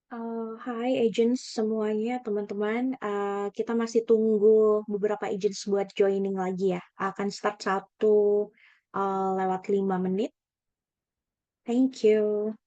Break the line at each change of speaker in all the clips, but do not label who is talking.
Hai agents semuanya, teman-teman. Kita masih tunggu beberapa agents buat joining lagi ya. Akan start 1 lewat 5 menit. Thank you.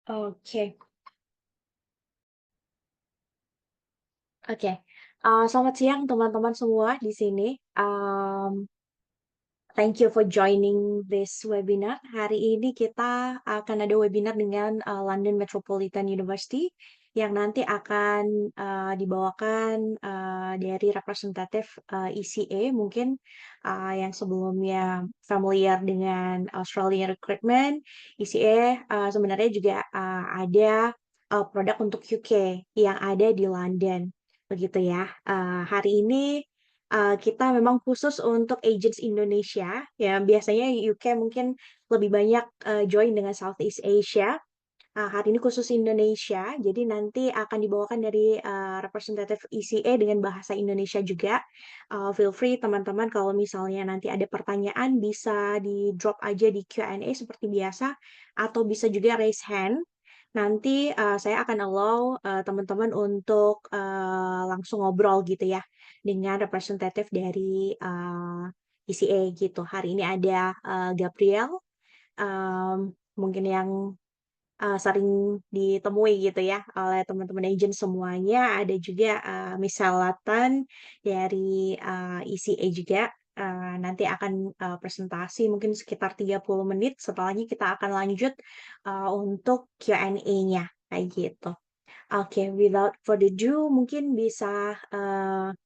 Oke, oke. Selamat siang teman-teman semua di sini. Thank you for joining this webinar. Hari ini kita akan ada webinar dengan London Metropolitan University yang nanti akan dibawakan dari representatif ECA, mungkin yang sebelumnya familiar dengan Australian Recruitment. ECA sebenarnya juga ada produk untuk UK yang ada di London, begitu ya. Hari ini kita memang khusus untuk agents Indonesia, ya biasanya UK mungkin lebih banyak join dengan Southeast Asia. Hari ini khusus Indonesia, jadi nanti akan dibawakan dari representatif ECA dengan bahasa Indonesia juga. Feel free teman-teman kalau misalnya nanti ada pertanyaan bisa di drop aja di Q&A seperti biasa, atau bisa juga raise hand. Nanti saya akan allow teman-teman untuk langsung ngobrol gitu ya dengan representatif dari ECA gitu. Hari ini ada Gabriel, mungkin yang sering ditemui gitu ya oleh teman-teman agent semuanya. Ada juga Miss Salatan dari ECA juga. Nanti akan presentasi mungkin sekitar 30 menit. Setelahnya kita akan lanjut untuk Q&A-nya kayak gitu. Oke, without further ado, mungkin bisa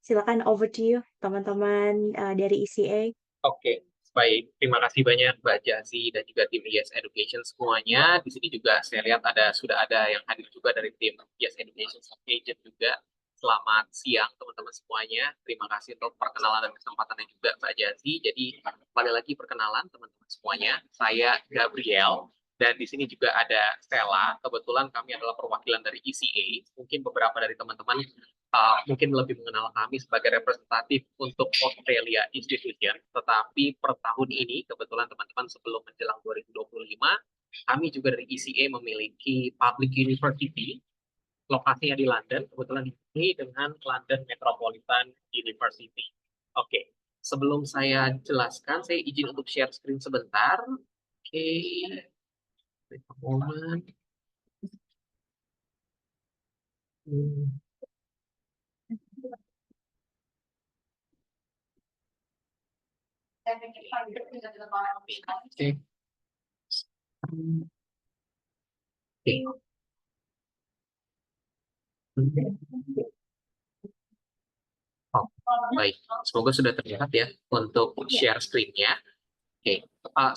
silakan over to you teman-teman dari ECA.
Oke, baik. Terima kasih banyak Mbak Jazi dan juga tim Yes Education semuanya. Di sini juga saya lihat sudah ada yang hadir juga dari tim Yes Education Agent juga. Selamat siang teman-teman semuanya. Terima kasih untuk perkenalan dan kesempatannya juga Mbak Jazi. Jadi kembali lagi perkenalan teman-teman semuanya. Saya Gabriel dan di sini juga ada Stella. Kebetulan kami adalah perwakilan dari ECA. Mungkin beberapa dari teman-teman mungkin lebih mengenal kami sebagai representatif untuk Australia Institution, tetapi per tahun ini kebetulan teman-teman sebelum menjelang 2025, kami juga dari ECA memiliki public university, lokasinya di London, kebetulan ini dengan London Metropolitan University. Oke, sebelum saya jelaskan, saya izin untuk share screen sebentar. Oke, wait a moment. Hmm. Oke. Oke. Oh, baik. Semoga sudah terlihat ya untuk share screen-nya. Oke,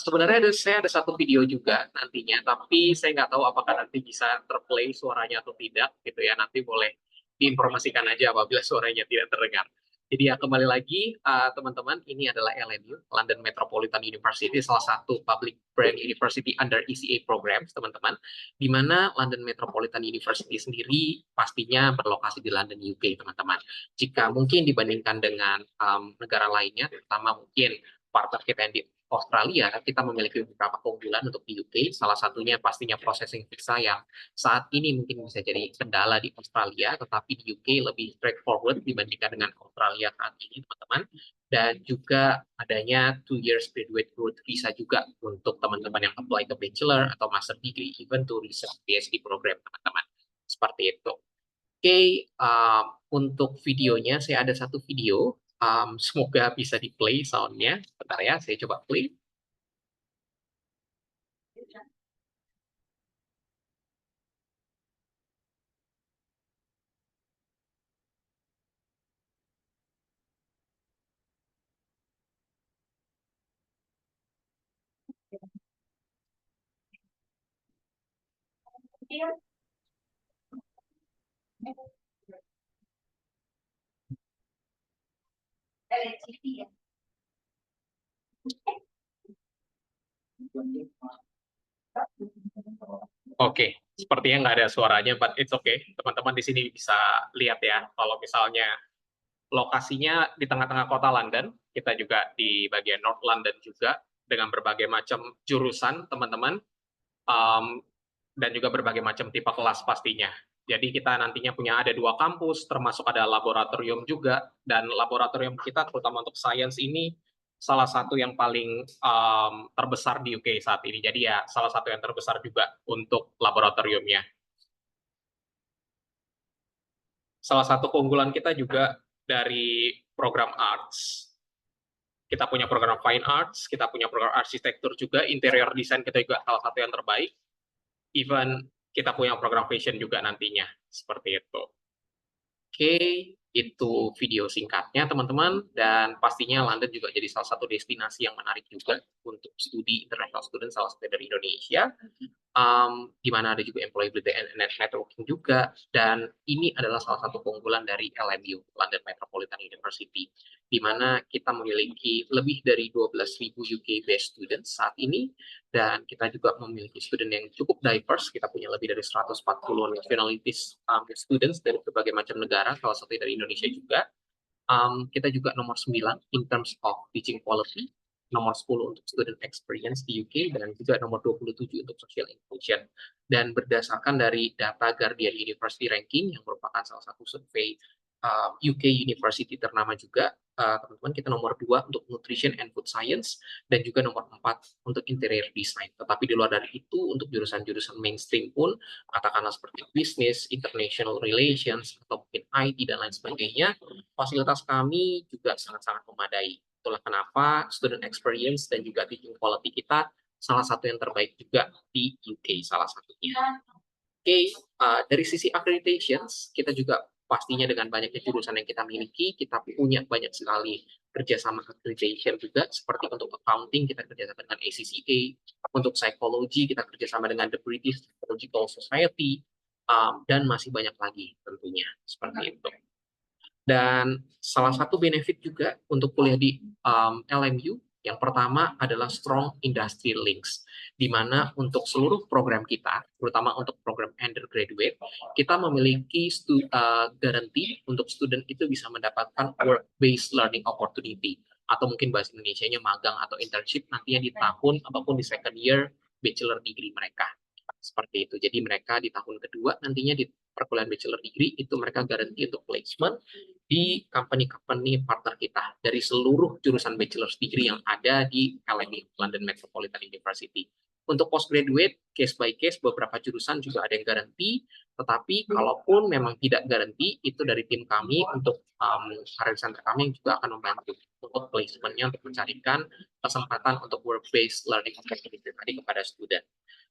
sebenarnya saya ada satu video juga nantinya, tapi saya nggak tahu apakah nanti bisa terplay suaranya atau tidak, gitu ya. Nanti boleh diinformasikan aja apabila suaranya tidak terdengar. Jadi ya kembali lagi, teman-teman, ini adalah LMU, London Metropolitan University, salah satu public brand university under ECA program, teman-teman, di mana London Metropolitan University sendiri pastinya berlokasi di London, UK, teman-teman. Jika mungkin dibandingkan dengan negara lainnya, terutama mungkin partner kita yang di Australia, kita memiliki beberapa keunggulan untuk di UK. Salah satunya pastinya processing visa yang saat ini mungkin bisa jadi kendala di Australia, tetapi di UK lebih straightforward dibandingkan dengan Australia saat ini, teman-teman. Dan juga adanya 2 years graduate route visa juga untuk teman-teman yang apply ke bachelor atau master degree, even to research PhD program, teman-teman. Seperti itu. Oke, untuk videonya saya ada satu video. Semoga bisa di-play soundnya. Bentar ya, saya coba play. Oke, sepertinya nggak ada suaranya, but it's okay. Teman-teman di sini bisa lihat ya, kalau misalnya lokasinya di tengah-tengah kota London, kita juga di bagian North London juga, dengan berbagai macam jurusan, teman-teman, um, dan juga berbagai macam tipe kelas pastinya. Jadi kita nantinya punya ada 2 kampus, termasuk ada laboratorium juga, dan laboratorium kita terutama untuk sains ini salah satu yang paling terbesar di UK saat ini. Jadi ya salah satu yang terbesar juga untuk laboratoriumnya. Salah satu keunggulan kita juga dari program arts. Kita punya program fine arts, kita punya program arsitektur juga, interior design kita juga salah satu yang terbaik. Even kita punya program fashion juga nantinya, seperti itu. Oke, itu video singkatnya teman-teman, dan pastinya London juga jadi salah satu destinasi yang menarik juga untuk studi international student, salah satu dari Indonesia, di mana ada juga employability and networking juga, dan ini adalah salah satu keunggulan dari LMU, London Metropolitan University, di mana kita memiliki lebih dari 12.000 UK-based students saat ini, dan kita juga memiliki student yang cukup diverse. Kita punya lebih dari 140 nationalities students dari berbagai macam negara, salah satunya dari Indonesia juga. Kita juga nomor 9 in terms of teaching quality, nomor 10 untuk student experience di UK, dan juga nomor 27 untuk social inclusion. Dan berdasarkan dari data Guardian University Ranking yang merupakan salah satu survei UK University ternama juga, teman-teman, kita nomor 2 untuk nutrition and food science, dan juga nomor 4 untuk interior design. Tetapi di luar dari itu, untuk jurusan-jurusan mainstream pun, katakanlah seperti business, international relations, atau mungkin IT, dan lain sebagainya, fasilitas kami juga sangat-sangat memadai. Itulah kenapa student experience dan juga teaching quality kita salah satu yang terbaik juga di UK, salah satunya. Oke, dari sisi accreditations, kita juga pastinya dengan banyaknya jurusan yang kita miliki, kita punya banyak sekali kerjasama accreditation juga, seperti untuk accounting, kita kerjasama dengan ACCA, untuk psychology, kita kerjasama dengan the British Psychological Society, dan masih banyak lagi tentunya, seperti itu. Dan salah satu benefit juga untuk kuliah di LMU, Yang pertama adalah strong industry links, di mana untuk seluruh program kita, terutama untuk program undergraduate, kita memiliki garansi untuk student itu bisa mendapatkan work-based learning opportunity, atau mungkin bahasa Indonesianya magang atau internship nantinya di tahun ataupun di second year bachelor degree mereka. Seperti itu. Jadi mereka di tahun kedua nantinya di perkuliahan bachelor degree itu mereka garansi untuk placement di company-company partner kita dari seluruh jurusan bachelor degree yang ada di LMU, London Metropolitan University. Untuk postgraduate, case by case, beberapa jurusan juga ada yang garansi, tetapi kalaupun memang tidak garansi, itu dari tim kami untuk career center kami yang juga akan membantu untuk placementnya untuk mencarikan kesempatan untuk work-based learning opportunity tadi kepada student.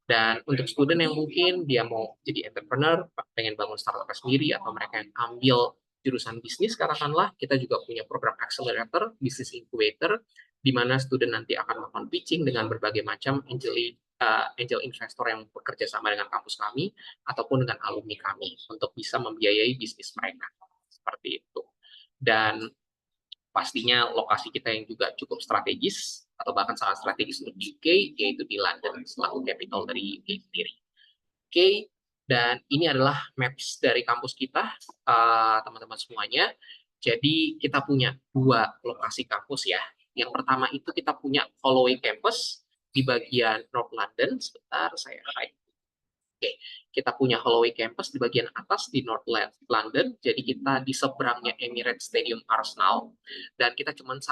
Dan untuk student yang mungkin dia mau jadi entrepreneur, pengen bangun startup sendiri, atau mereka yang ambil jurusan bisnis, katakanlah, kita juga punya program accelerator, business incubator, di mana student nanti akan melakukan pitching dengan berbagai macam angel investor yang bekerja sama dengan kampus kami, ataupun dengan alumni kami, untuk bisa membiayai bisnis mereka. Seperti itu. Dan pastinya lokasi kita yang juga cukup strategis, atau bahkan sangat strategis untuk UK, yaitu di London, selaku capital dari UK sendiri. Oke, dan ini adalah maps dari kampus kita, teman-teman semuanya. Jadi kita punya 2 lokasi kampus ya. Yang pertama itu kita punya Holloway Campus di bagian North London. Sebentar, saya hide. Oke, kita punya Holloway Campus di bagian atas di North London, jadi kita di seberangnya Emirates Stadium Arsenal, dan kita cuma 1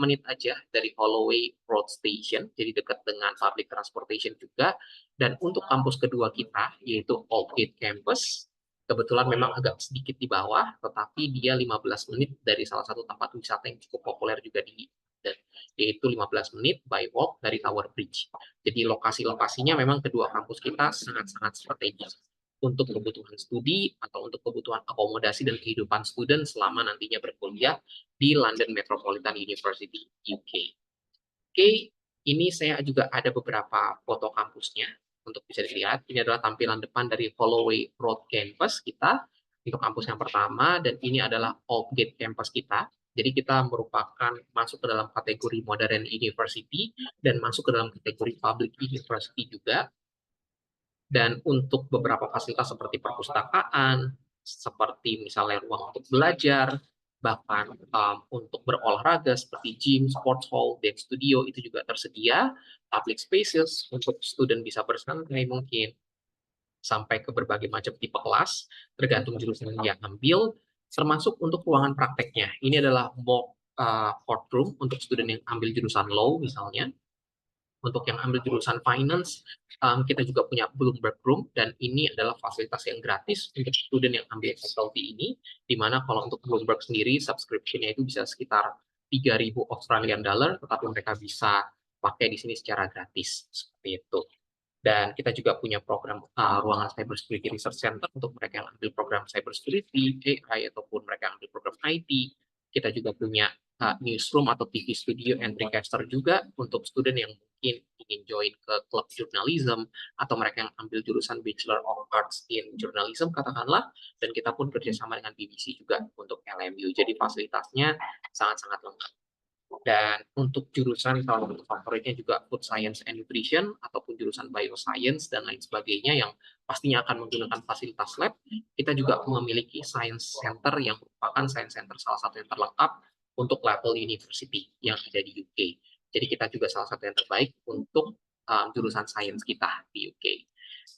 menit aja dari Holloway Road Station, jadi dekat dengan public transportation juga. Dan untuk kampus kedua kita, yaitu Aldgate Campus, kebetulan memang agak sedikit di bawah, tetapi dia 15 menit dari salah satu tempat wisata yang cukup populer juga di London, yaitu 15 menit by walk dari Tower Bridge. Jadi lokasi-lokasinya memang kedua kampus kita sangat-sangat strategis untuk kebutuhan studi atau untuk kebutuhan akomodasi dan kehidupan student selama nantinya berkuliah di London Metropolitan University, UK. Oke, ini saya juga ada beberapa foto kampusnya untuk bisa dilihat. Ini adalah tampilan depan dari Holloway Road Campus kita untuk kampus yang pertama, dan ini adalah Aldgate Campus kita. Jadi kita merupakan masuk ke dalam kategori modern university dan masuk ke dalam kategori public university juga. Dan untuk beberapa fasilitas seperti perpustakaan, seperti misalnya ruang untuk belajar, bahkan untuk berolahraga seperti gym, sports hall, dance studio itu juga tersedia, public spaces untuk student bisa bersantai mungkin, sampai ke berbagai macam tipe kelas, tergantung jurusan yang ambil, termasuk untuk ruangan prakteknya. Ini adalah mock courtroom untuk student yang ambil jurusan law misalnya. Untuk yang ambil jurusan finance, kita juga punya Bloomberg Room, dan ini adalah fasilitas yang gratis untuk student yang ambil faculty ini, di mana kalau untuk Bloomberg sendiri, subscription-nya itu bisa sekitar 3.000 Australian dollar, tetapi mereka bisa pakai di sini secara gratis, seperti itu. Dan kita juga punya program ruangan Cybersecurity Research Center untuk mereka yang ambil program Cybersecurity, AI, ataupun mereka yang ambil program IT. Kita juga punya newsroom atau TV studio entrycaster juga untuk student yang mungkin ingin join ke klub journalism, atau mereka yang ambil jurusan Bachelor of Arts in Journalism katakanlah, dan kita pun kerjasama dengan BBC juga untuk LMU. Jadi fasilitasnya sangat-sangat lengkap. Dan untuk jurusan salah satu favoritnya juga food science and nutrition, ataupun jurusan bioscience dan lain sebagainya yang pastinya akan menggunakan fasilitas lab. Kita juga memiliki science center yang merupakan science center salah satu yang terlengkap untuk level university yang ada di UK. Jadi kita juga salah satu yang terbaik untuk jurusan science kita di UK.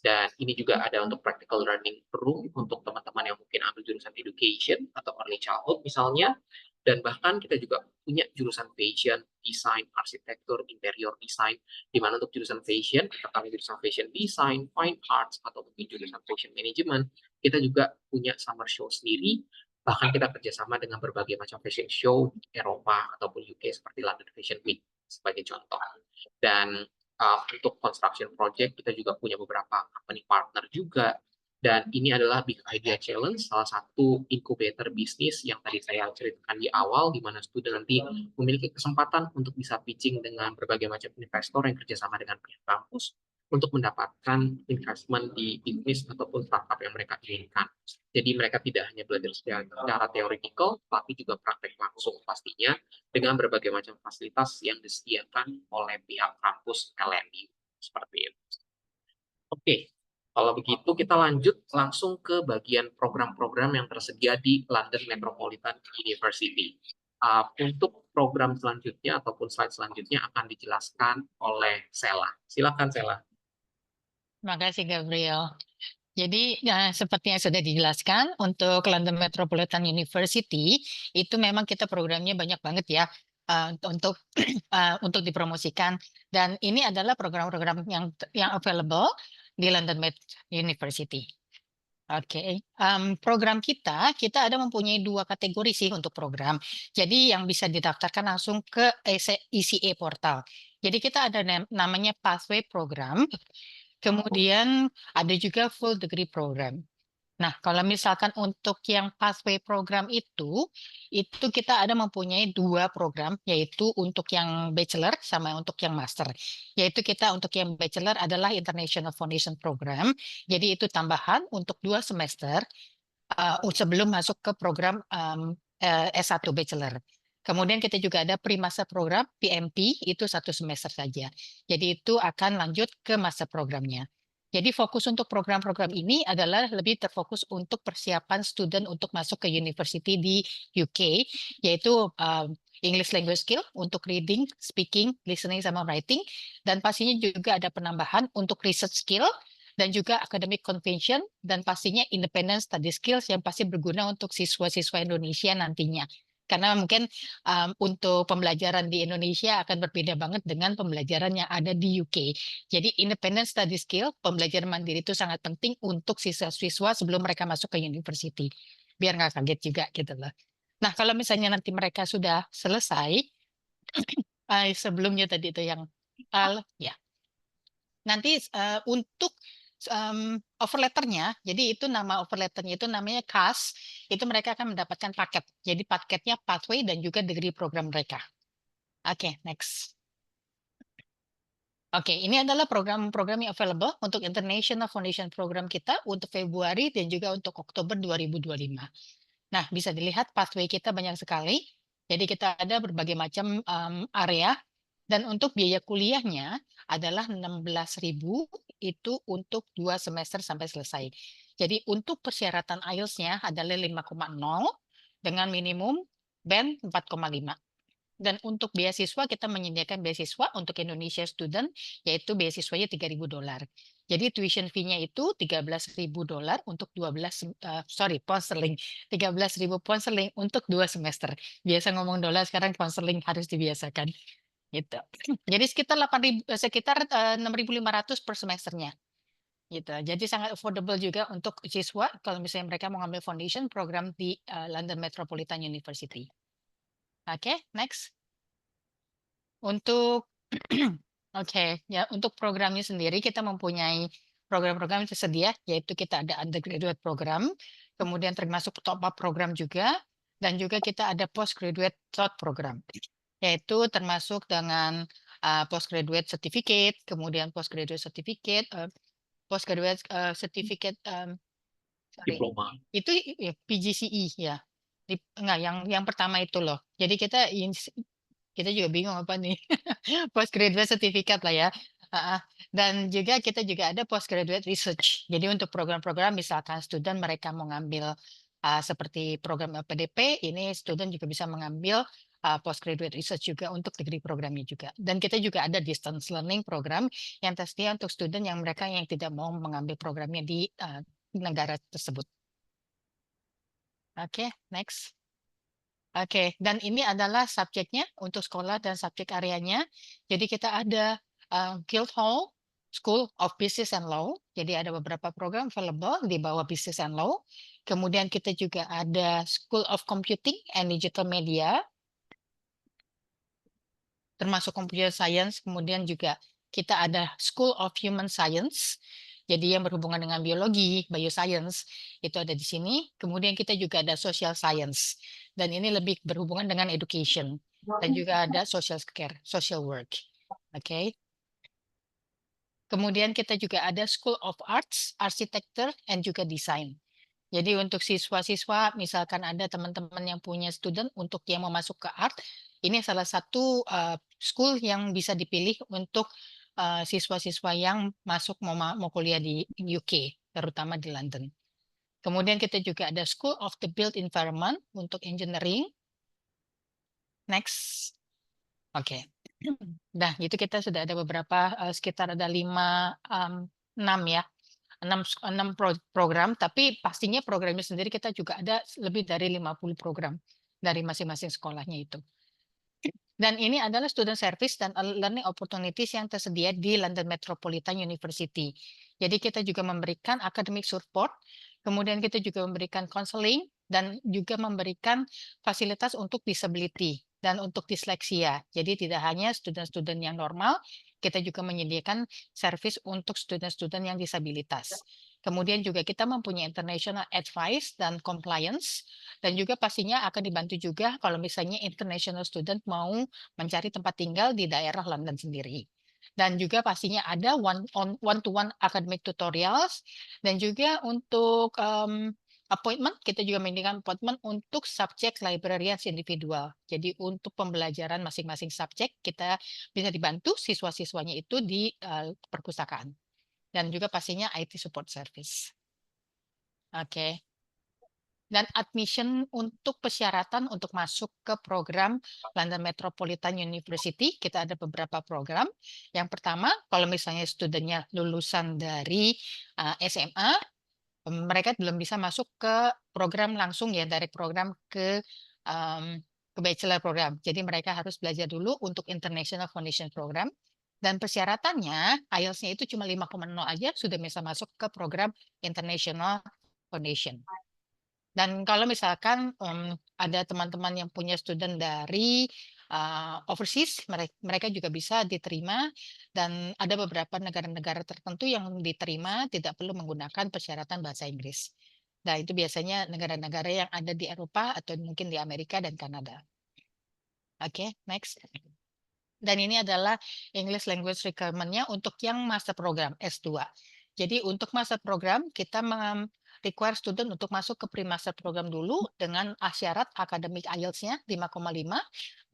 Dan ini juga ada untuk practical learning room untuk teman-teman yang mungkin ambil jurusan education atau early childhood misalnya. Dan bahkan kita juga punya jurusan fashion, design, arsitektur, interior design, di mana untuk jurusan fashion, kita ambil jurusan fashion design, fine arts, atau mungkin jurusan fashion management, kita juga punya summer show sendiri, bahkan kita kerjasama dengan berbagai macam fashion show di Eropa ataupun UK seperti London Fashion Week sebagai contoh. Dan untuk construction project kita juga punya beberapa company partner juga. Dan ini adalah Big Idea Challenge, salah satu inkubator bisnis yang tadi saya ceritakan di awal, di mana student nanti memiliki kesempatan untuk bisa pitching dengan berbagai macam investor yang kerjasama dengan pihak kampus, untuk mendapatkan investment di bisnis ataupun startup yang mereka inginkan. Jadi mereka tidak hanya belajar secara teoretikal, tapi juga praktek langsung pastinya dengan berbagai macam fasilitas yang disediakan oleh pihak kampus LMU. Seperti itu. Oke, kalau begitu kita lanjut langsung ke bagian program-program yang tersedia di London Metropolitan University. Untuk program selanjutnya ataupun slide selanjutnya akan dijelaskan oleh Sela. Silakan Sela.
Terima kasih Gabriel. Jadi seperti yang sudah dijelaskan untuk London Metropolitan University itu memang kita programnya banyak banget ya untuk untuk dipromosikan, dan ini adalah program-program yang available di London Met University. Oke, program kita ada mempunyai 2 kategori sih untuk program. Jadi yang bisa didaftarkan langsung ke ECA portal. Jadi kita ada namanya Pathway Program, kemudian ada juga Full Degree Program. Nah, kalau misalkan untuk yang Pathway Program itu kita ada mempunyai 2 program, yaitu untuk yang Bachelor sama untuk yang Master. Yaitu kita untuk yang Bachelor adalah International Foundation Program, jadi itu tambahan untuk 2 semester sebelum masuk ke program S1 Bachelor. Kemudian kita juga ada Pre-Master Program, PMP, itu 1 semester saja. Jadi itu akan lanjut ke master programnya. Jadi fokus untuk program-program ini adalah lebih terfokus untuk persiapan student untuk masuk ke university di UK, yaitu English Language Skill untuk reading, speaking, listening, sama writing. Dan pastinya juga ada penambahan untuk research skill, dan juga academic convention, dan pastinya independent study skills yang pasti berguna untuk siswa-siswa Indonesia nantinya. Karena mungkin untuk pembelajaran di Indonesia akan berbeda banget dengan pembelajaran yang ada di UK. Jadi independent study skill, pembelajaran mandiri itu sangat penting untuk siswa-siswa sebelum mereka masuk ke university. Biar nggak kaget juga gitu loh. Nah, kalau misalnya nanti mereka sudah selesai, sebelumnya tadi itu yang, ya, nanti untuk offer letternya, jadi itu nama offer letternya itu namanya CAS, itu mereka akan mendapatkan paket. Jadi paketnya pathway dan juga degree program mereka. Oke, next. Oke, ini adalah program-program yang available untuk International Foundation Program kita untuk Februari dan juga untuk Oktober 2025. Nah, bisa dilihat pathway kita banyak sekali. Jadi kita ada berbagai macam area, dan untuk biaya kuliahnya adalah 16.000 itu untuk 2 semester sampai selesai. Jadi untuk persyaratan IELTS-nya adalah 5,0 dengan minimum band 4,5. Dan untuk beasiswa kita menyediakan beasiswa untuk Indonesia student, yaitu beasiswanya $3.000. Jadi tuition fee-nya itu $13.000 untuk 12 pound sterling. 13.000 pound sterling untuk 2 semester. Biasa ngomong dolar, sekarang pound sterling harus dibiasakan. Gitu. Jadi sekitar 6.500 per semesternya. Gitu. Jadi sangat affordable juga untuk siswa kalau misalnya mereka mau ngambil foundation program di London Metropolitan University. Oke, next. Untuk ya untuk programnya sendiri kita mempunyai program-program yang tersedia, yaitu kita ada undergraduate program, kemudian termasuk top up program juga, dan juga kita ada postgraduate thought program, yaitu termasuk dengan postgraduate certificate, kemudian postgraduate certificate, sorry,
Diploma.
itu PGCE ya. Enggak, yang pertama itu loh. Jadi kita juga bingung apa nih. Postgraduate certificate lah ya. Dan juga kita juga ada postgraduate research. Jadi untuk program-program misalkan student mereka mau ngambil seperti program LPDP, ini student juga bisa mengambil postgraduate research juga untuk degree programnya juga. Dan kita juga ada distance learning program yang tersedia untuk student yang mereka yang tidak mau mengambil programnya di negara tersebut. Oke, next. Oke, dan ini adalah subjeknya untuk sekolah dan subjek areanya. Jadi kita ada Guildhall School of Business and Law. Jadi ada beberapa program available di bawah Business and Law. Kemudian kita juga ada School of Computing and Digital Media, termasuk Computer Science. Kemudian juga kita ada School of Human Science. Jadi yang berhubungan dengan biologi, bioscience, itu ada di sini. Kemudian kita juga ada social science. Dan ini lebih berhubungan dengan education. Dan juga ada social care, social work. Oke. Kemudian kita juga ada School of Arts, Architecture, and juga Design. Jadi untuk siswa-siswa, misalkan ada teman-teman yang punya student untuk yang mau masuk ke art, ini salah satu school yang bisa dipilih untuk siswa-siswa yang masuk mau kuliah di UK, terutama di London. Kemudian kita juga ada School of the Built Environment untuk engineering. Next. Oke. Nah, itu kita sudah ada beberapa, sekitar ada 6 ya. 6 program, tapi pastinya programnya sendiri kita juga ada lebih dari 50 program dari masing-masing sekolahnya itu. Dan ini adalah student service dan learning opportunities yang tersedia di London Metropolitan University. Jadi kita juga memberikan academic support, kemudian kita juga memberikan counseling, dan juga memberikan fasilitas untuk disability dan untuk disleksia. Jadi tidak hanya student-student yang normal, kita juga menyediakan service untuk student-student yang disabilitas. Kemudian juga kita mempunyai international advice dan compliance, dan juga pastinya akan dibantu juga kalau misalnya international student mau mencari tempat tinggal di daerah London sendiri. Dan juga pastinya ada one-to-one academic tutorials, dan juga untuk appointment, kita juga menyediakan appointment untuk subjek librarians individual. Jadi untuk pembelajaran masing-masing subjek, kita bisa dibantu siswa-siswanya itu di perpustakaan. Dan juga pastinya IT support service. Oke. Dan admission untuk persyaratan untuk masuk ke program London Metropolitan University, kita ada beberapa program. Yang pertama, kalau misalnya studentnya lulusan dari SMA, mereka belum bisa masuk ke program langsung ya, dari program ke bachelor program. Jadi mereka harus belajar dulu untuk International Foundation Program. Dan persyaratannya, IELTS-nya itu cuma 5,0 aja sudah bisa masuk ke program International Foundation. Dan kalau misalkan ada teman-teman yang punya student dari overseas, mereka juga bisa diterima, dan ada beberapa negara-negara tertentu yang diterima tidak perlu menggunakan persyaratan bahasa Inggris. Nah, itu biasanya negara-negara yang ada di Eropa atau mungkin di Amerika dan Kanada. Oke, next. Dan ini adalah English Language Requirement-nya untuk yang master program S2. Jadi untuk master program kita require student untuk masuk ke pre-master program dulu dengan syarat akademik IELTS-nya 5,5,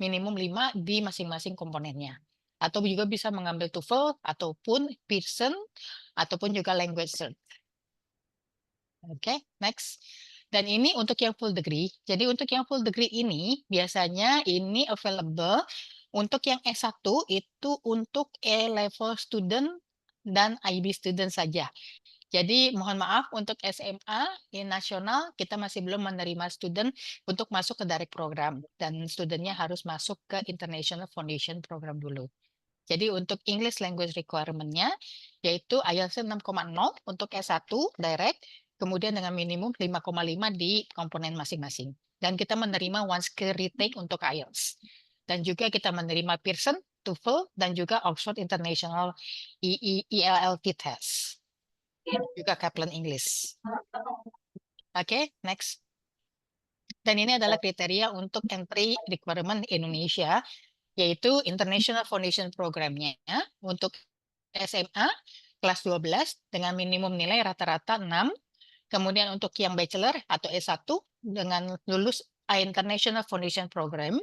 minimum 5 di masing-masing komponennya. Atau juga bisa mengambil TOEFL ataupun Pearson ataupun juga language cert. Oke, next. Dan ini untuk yang full degree. Jadi untuk yang full degree ini biasanya ini available untuk yang S1 itu untuk A-level student dan IB student saja. Jadi mohon maaf untuk SMA nasional kita masih belum menerima student untuk masuk ke direct program, dan studentnya harus masuk ke International Foundation Program dulu. Jadi untuk English Language Requirement-nya yaitu IELTS 6,0 untuk S1 direct, kemudian dengan minimum 5,5 di komponen masing-masing. Dan kita menerima one skill retake untuk IELTS. Dan juga kita menerima Pearson, TOEFL, dan juga Oxford International ELLT test. Juga Kaplan English. Oke, next. Dan ini adalah kriteria untuk entry requirement Indonesia, yaitu International Foundation Program-nya untuk SMA kelas 12 dengan minimum nilai rata-rata 6. Kemudian untuk yang bachelor atau S1 dengan lulus International Foundation Program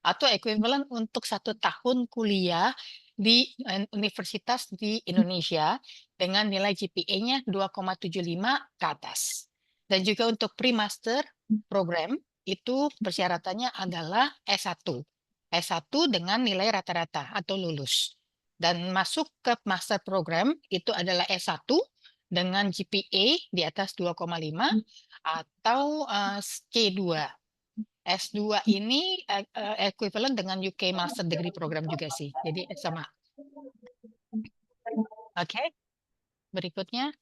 atau equivalent untuk 1 tahun kuliah di universitas di Indonesia dengan nilai GPA-nya 2,75 ke atas. Dan juga untuk pre-master program itu persyaratannya adalah S1. S1 dengan nilai rata-rata atau lulus. Dan masuk ke master program itu adalah S1 dengan GPA di atas 2,5 atau K2. S2 ini equivalent dengan UK Master Degree Program juga sih. Jadi sama. Oke. Berikutnya.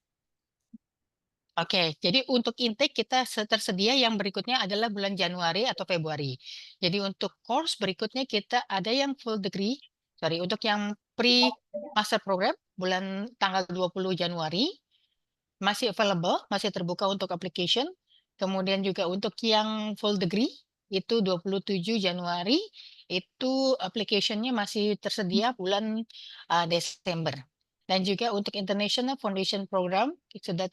Oke, jadi untuk intake kita tersedia yang berikutnya adalah bulan Januari atau Februari. Jadi untuk course berikutnya kita ada yang full degree, untuk yang pre-master program bulan tanggal 20 Januari, masih available, masih terbuka untuk application. Kemudian juga untuk yang full degree, itu 27 Januari, itu application-nya masih tersedia bulan Desember. Dan juga untuk International Foundation Program sudah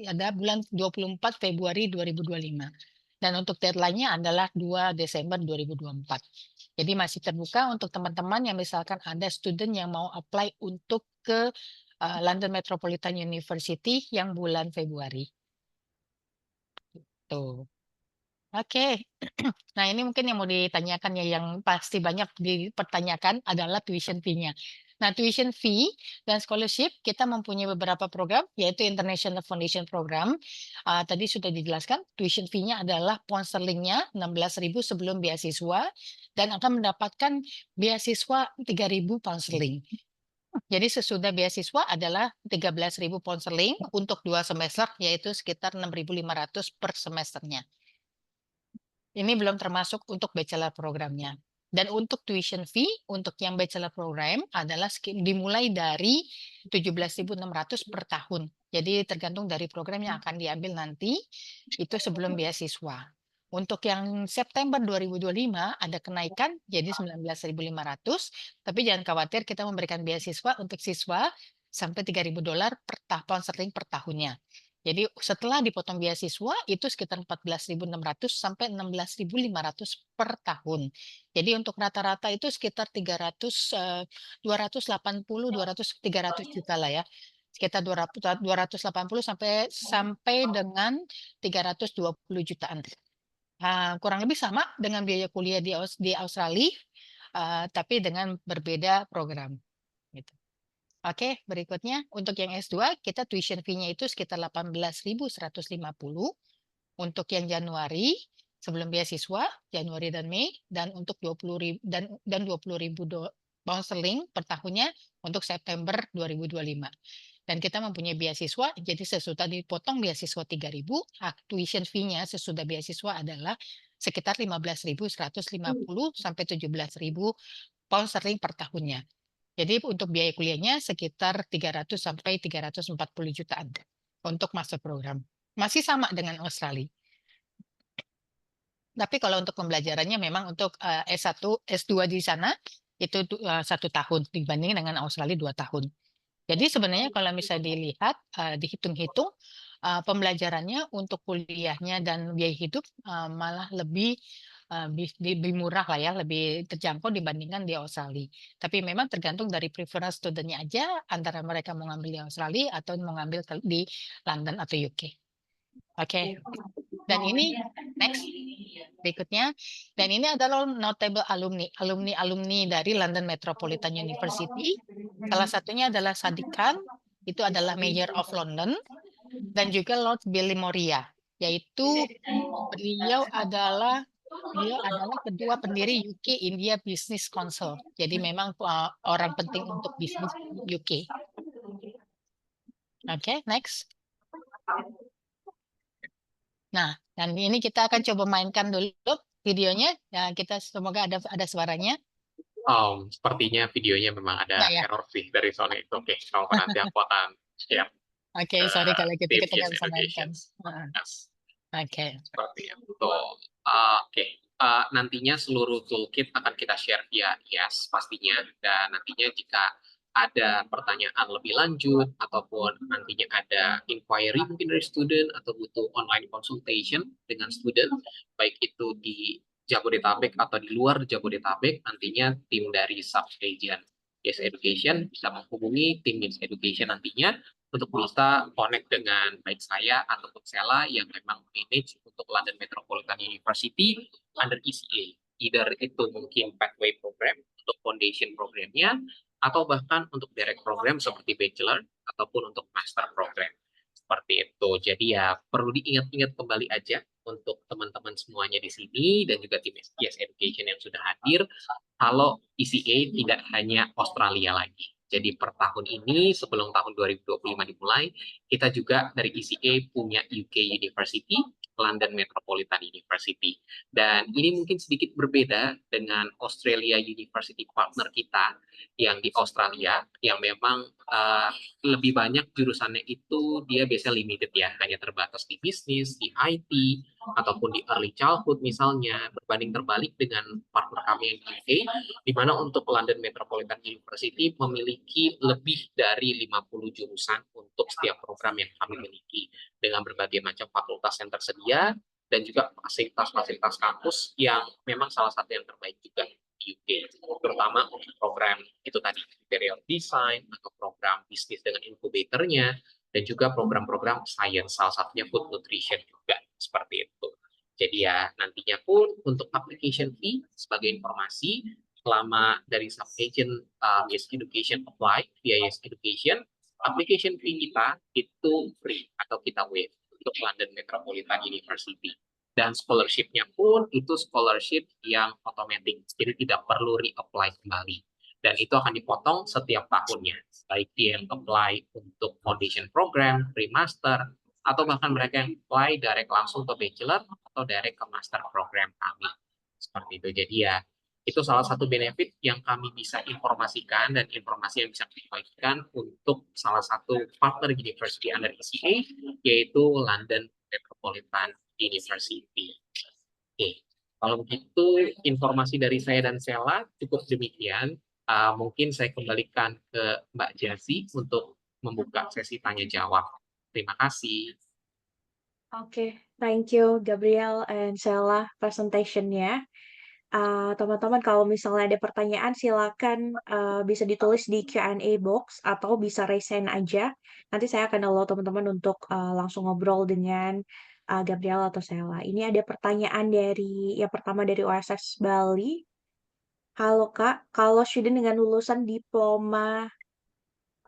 ada bulan 24 Februari 2025. Dan untuk deadline-nya adalah 2 Desember 2024. Jadi masih terbuka untuk teman-teman yang misalkan ada student yang mau apply untuk ke London Metropolitan University yang bulan Februari. Tuh. Oke. Nah, ini mungkin yang mau ditanyakan ya, yang pasti banyak dipertanyakan adalah tuition fee-nya. Nah, tuition fee dan scholarship kita mempunyai beberapa program, yaitu International Foundation Program. Tadi sudah dijelaskan, tuition fee-nya adalah pound sterling-nya 16.000 sebelum beasiswa, dan akan mendapatkan beasiswa 3.000 pound sterling. Jadi sesudah beasiswa adalah 13.000 pound sterling untuk 2 semester, yaitu sekitar 6.500 per semesternya. Ini belum termasuk untuk bachelor programnya. Dan untuk tuition fee untuk yang bachelor program adalah dimulai dari 17.600 per tahun. Jadi tergantung dari program yang akan diambil nanti, itu sebelum beasiswa. Untuk yang September 2025 ada kenaikan jadi 19.500, tapi jangan khawatir, kita memberikan beasiswa untuk siswa sampai $3.000 per pound sterling per tahunnya. Jadi setelah dipotong beasiswa itu sekitar 14.600 sampai 16.500 per tahun. Jadi untuk rata-rata itu sekitar 280 300 juta lah ya. Sekitar 280 sampai dengan 320 jutaan. Kurang lebih sama dengan biaya kuliah di Australia, tapi dengan berbeda program. Gitu. Oke, berikutnya untuk yang S2 kita tuition fee-nya itu sekitar 18.150 untuk yang Januari sebelum beasiswa, Januari dan Mei, dan untuk 20.000 dan 20.000 pound sterling per tahunnya untuk September 2025. Dan kita mempunyai beasiswa, jadi sesudah dipotong beasiswa 3.000, tuition fee-nya sesudah beasiswa adalah sekitar 15.150 sampai 17.000 pound sterling per tahunnya. Jadi untuk biaya kuliahnya sekitar 300 sampai 340 jutaan untuk master program. Masih sama dengan Australia. Tapi kalau untuk pembelajarannya memang untuk S1, S2 di sana itu 1 tahun dibanding dengan Australia 2 tahun. Jadi sebenarnya kalau misalnya dilihat, dihitung-hitung, pembelajarannya untuk kuliahnya dan biaya hidup malah lebih murah lah ya, lebih terjangkau dibandingkan di Australia. Tapi memang tergantung dari preference studentnya aja, antara mereka mau ngambil di Australia atau mau ngambil di London atau UK. Oke. Dan ini next berikutnya, dan ini adalah notable alumni dari London Metropolitan University. Salah satunya adalah Sadiq Khan, itu adalah Mayor of London, dan juga Lord Billy Moria, yaitu beliau adalah kedua pendiri UK India Business Council. Jadi memang orang penting untuk bisnis UK. Oke, next. Nah, dan ini kita akan coba mainkan dulu videonya. Ya, kita semoga ada suaranya.
Sepertinya videonya memang ada
Ya.
error sih dari Sony. Oke, kalau nanti aku akan share.
Oke, sorry kalau gitu
Tim
kita
Yes
nggak bisa mainkan.
Education. Yes.
Oke.
Seperti itu. Oke. Nantinya seluruh toolkit akan kita share via Yes pastinya, dan nantinya jika ada pertanyaan lebih lanjut ataupun nantinya ada inquiry mungkin dari student atau butuh online consultation dengan student, baik itu di Jabodetabek atau di luar Jabodetabek, nantinya tim dari sub-agent Yes Education bisa menghubungi tim Yes Education nantinya untuk bisa connect dengan baik saya ataupun Sela yang memang manage untuk London Metropolitan University under ECA. Either itu mungkin pathway program untuk foundation programnya, atau bahkan untuk direct program seperti bachelor ataupun untuk master program. Seperti itu. Jadi ya perlu diingat-ingat kembali aja untuk teman-teman semuanya di sini dan juga tim Yes Education yang sudah hadir, kalau ECA tidak hanya Australia lagi. Jadi per tahun ini, sebelum tahun 2025 dimulai, kita juga dari ECA punya UK University, London Metropolitan University. Dan ini mungkin sedikit berbeda dengan Australia University partner kita yang di Australia, yang memang lebih banyak jurusannya itu dia biasa limited ya, hanya terbatas di bisnis, di IT, ataupun di early childhood misalnya, berbanding terbalik dengan partner kami yang di UK, di mana untuk London Metropolitan University memiliki lebih dari 50 jurusan untuk setiap program yang kami miliki, dengan berbagai macam fakultas yang tersedia, dan juga fasilitas-fasilitas kampus yang memang salah satu yang terbaik juga di UK, terutama untuk program itu tadi, interior design, atau program bisnis dengan inkubatornya, dan juga program-program science, salah satunya food nutrition juga, seperti itu. Jadi ya, nantinya pun untuk application fee, sebagai informasi, selama dari sub-agent Yes Education apply via Yes Education, application fee kita itu free atau kita waive untuk London Metropolitan University. Dan scholarship-nya pun itu scholarship yang otomatis, jadi tidak perlu reapply kembali. Dan itu akan dipotong setiap tahunnya, baik dia yang apply untuk foundation program, pre-master, atau bahkan mereka yang apply direct langsung ke bachelor atau direct ke master program kami. Seperti itu. Jadi ya, itu salah satu benefit yang kami bisa informasikan dan informasi yang bisa kami bagikan untuk salah satu partner university under ECA, yaitu London Metropolitan University. Oke, kalau begitu informasi dari saya dan Sela cukup demikian. Mungkin saya kembalikan ke Mbak Jazi untuk membuka sesi tanya jawab. Terima kasih.
Oke, thank you Gabriel and Sela presentation-nya. Teman-teman kalau misalnya ada pertanyaan silakan bisa ditulis di Q&A box atau bisa raise hand aja. Nanti saya akan allow teman-teman untuk langsung ngobrol dengan Gabriel atau Sela. Ini ada pertanyaan dari yang pertama dari OSS Bali. Halo Kak, kalau student dengan lulusan diploma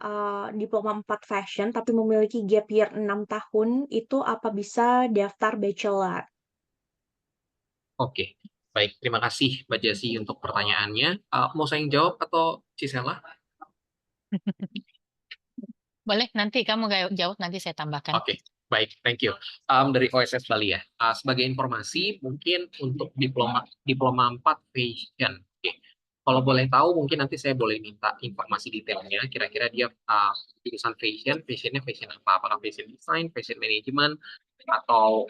4 fashion tapi memiliki gap year 6 tahun itu apa bisa daftar bachelor?
Oke, baik. Terima kasih Mbak Jazi untuk pertanyaannya. Mau saya yang jawab atau Cisela?
Boleh, nanti kamu jawab, nanti saya tambahkan.
Oke, baik, thank you. Dari OSS Bali ya. Sebagai informasi, mungkin untuk diploma 4 fashion. Oke. Kalau boleh tahu, mungkin nanti saya boleh minta informasi detailnya. Kira-kira dia jurusan fashionnya fashion apa? Apakah fashion design, fashion management, atau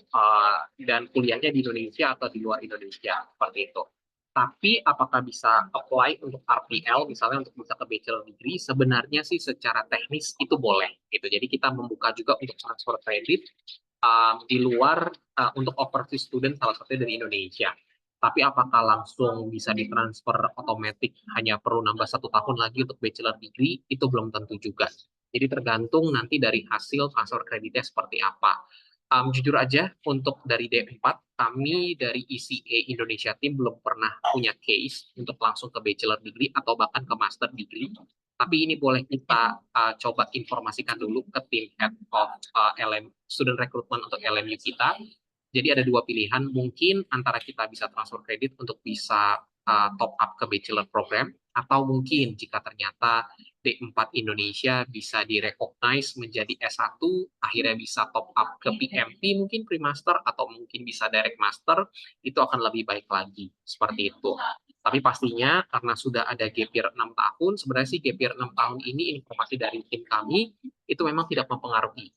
dan kuliahnya di Indonesia atau di luar Indonesia, seperti itu. Tapi apakah bisa apply untuk RPL, misalnya untuk bisa ke bachelor degree, sebenarnya sih secara teknis itu boleh. Gitu. Jadi kita membuka juga untuk transfer kredit di luar untuk overseas student, salah satunya dari Indonesia. Tapi apakah langsung bisa ditransfer otomatis hanya perlu nambah 1 tahun lagi untuk bachelor degree, itu belum tentu juga. Jadi tergantung nanti dari hasil transfer kreditnya seperti apa. Jujur aja, untuk dari D4, kami dari ECA Indonesia Team belum pernah punya case untuk langsung ke bachelor degree atau bahkan ke master degree. Tapi ini boleh kita coba informasikan dulu ke tim head of student recruitment untuk LMU kita. Jadi ada 2 pilihan, mungkin antara kita bisa transfer kredit untuk bisa top up ke bachelor program, atau mungkin jika ternyata D4 Indonesia bisa direcognize menjadi S1, akhirnya bisa top up ke PMP, mungkin pre-master, atau mungkin bisa direct master, itu akan lebih baik lagi, seperti itu. Tapi pastinya karena sudah ada gap year 6 tahun, sebenarnya sih gap year 6 tahun ini informasi dari tim kami, itu memang tidak mempengaruhi.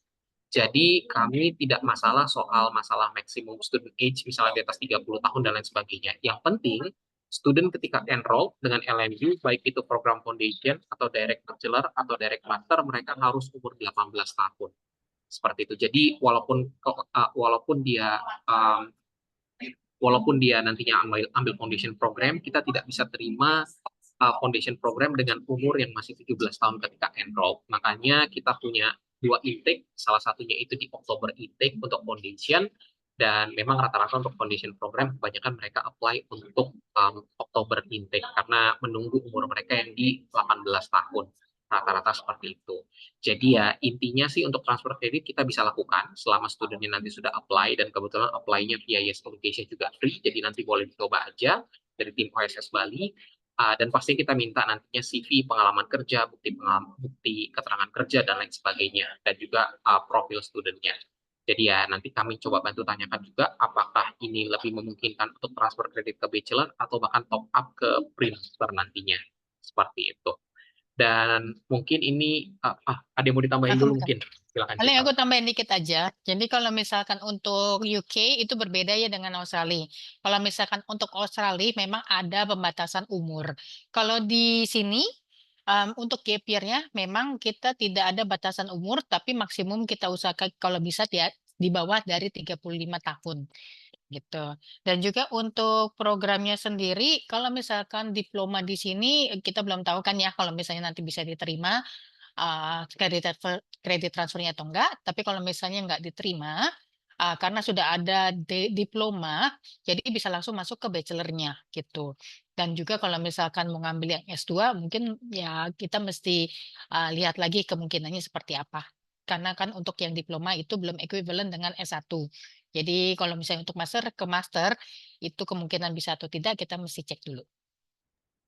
Jadi kami tidak masalah soal masalah maximum student age, misalnya di atas 30 tahun dan lain sebagainya. Yang penting, student ketika enroll dengan LMU, baik itu program foundation, atau direct bachelor, atau direct master, mereka harus umur 18 tahun. Seperti itu. Jadi walaupun dia nantinya ambil foundation program, kita tidak bisa terima foundation program dengan umur yang masih 17 tahun ketika enroll. Makanya kita punya 2 intake, salah satunya itu di Oktober intake untuk foundation, dan memang rata-rata untuk foundation program kebanyakan mereka apply untuk Oktober intake karena menunggu umur mereka yang di 18 tahun. Rata-rata seperti itu. Jadi ya intinya sih untuk transfer kredit kita bisa lakukan selama studentnya nanti sudah apply, dan kebetulan apply-nya via Yes Education juga free, jadi nanti boleh dicoba aja dari tim OSS Bali. Dan pasti kita minta nantinya CV, pengalaman kerja, bukti keterangan kerja, dan lain sebagainya, dan juga profil studentnya. Jadi ya nanti kami coba bantu tanyakan juga apakah ini lebih memungkinkan untuk transfer kredit ke bachelor atau bahkan top up ke pre-master nantinya. Seperti itu. Dan mungkin ini, ada yang mau ditambahin
Aku
dulu mungkin? Silakan
paling
Cisal.
aku tambahin dikit aja. Jadi kalau misalkan untuk UK itu berbeda ya dengan Australia. Kalau misalkan untuk Australia memang ada pembatasan umur. Kalau di sini untuk gap year-nya memang kita tidak ada batasan umur, tapi maksimum kita usahakan kalau bisa di bawah dari 35 tahun gitu. Dan juga untuk programnya sendiri, kalau misalkan diploma di sini kita belum tahu kan ya kalau misalnya nanti bisa diterima kredit transfernya atau enggak. Tapi kalau misalnya enggak diterima, karena sudah ada diploma, jadi bisa langsung masuk ke bachelornya gitu. Dan juga kalau misalkan mau ngambil yang S2, mungkin ya kita mesti lihat lagi kemungkinannya seperti apa. Karena kan untuk yang diploma itu belum equivalent dengan S1. Jadi kalau misalnya untuk master itu kemungkinan bisa atau tidak kita mesti cek dulu.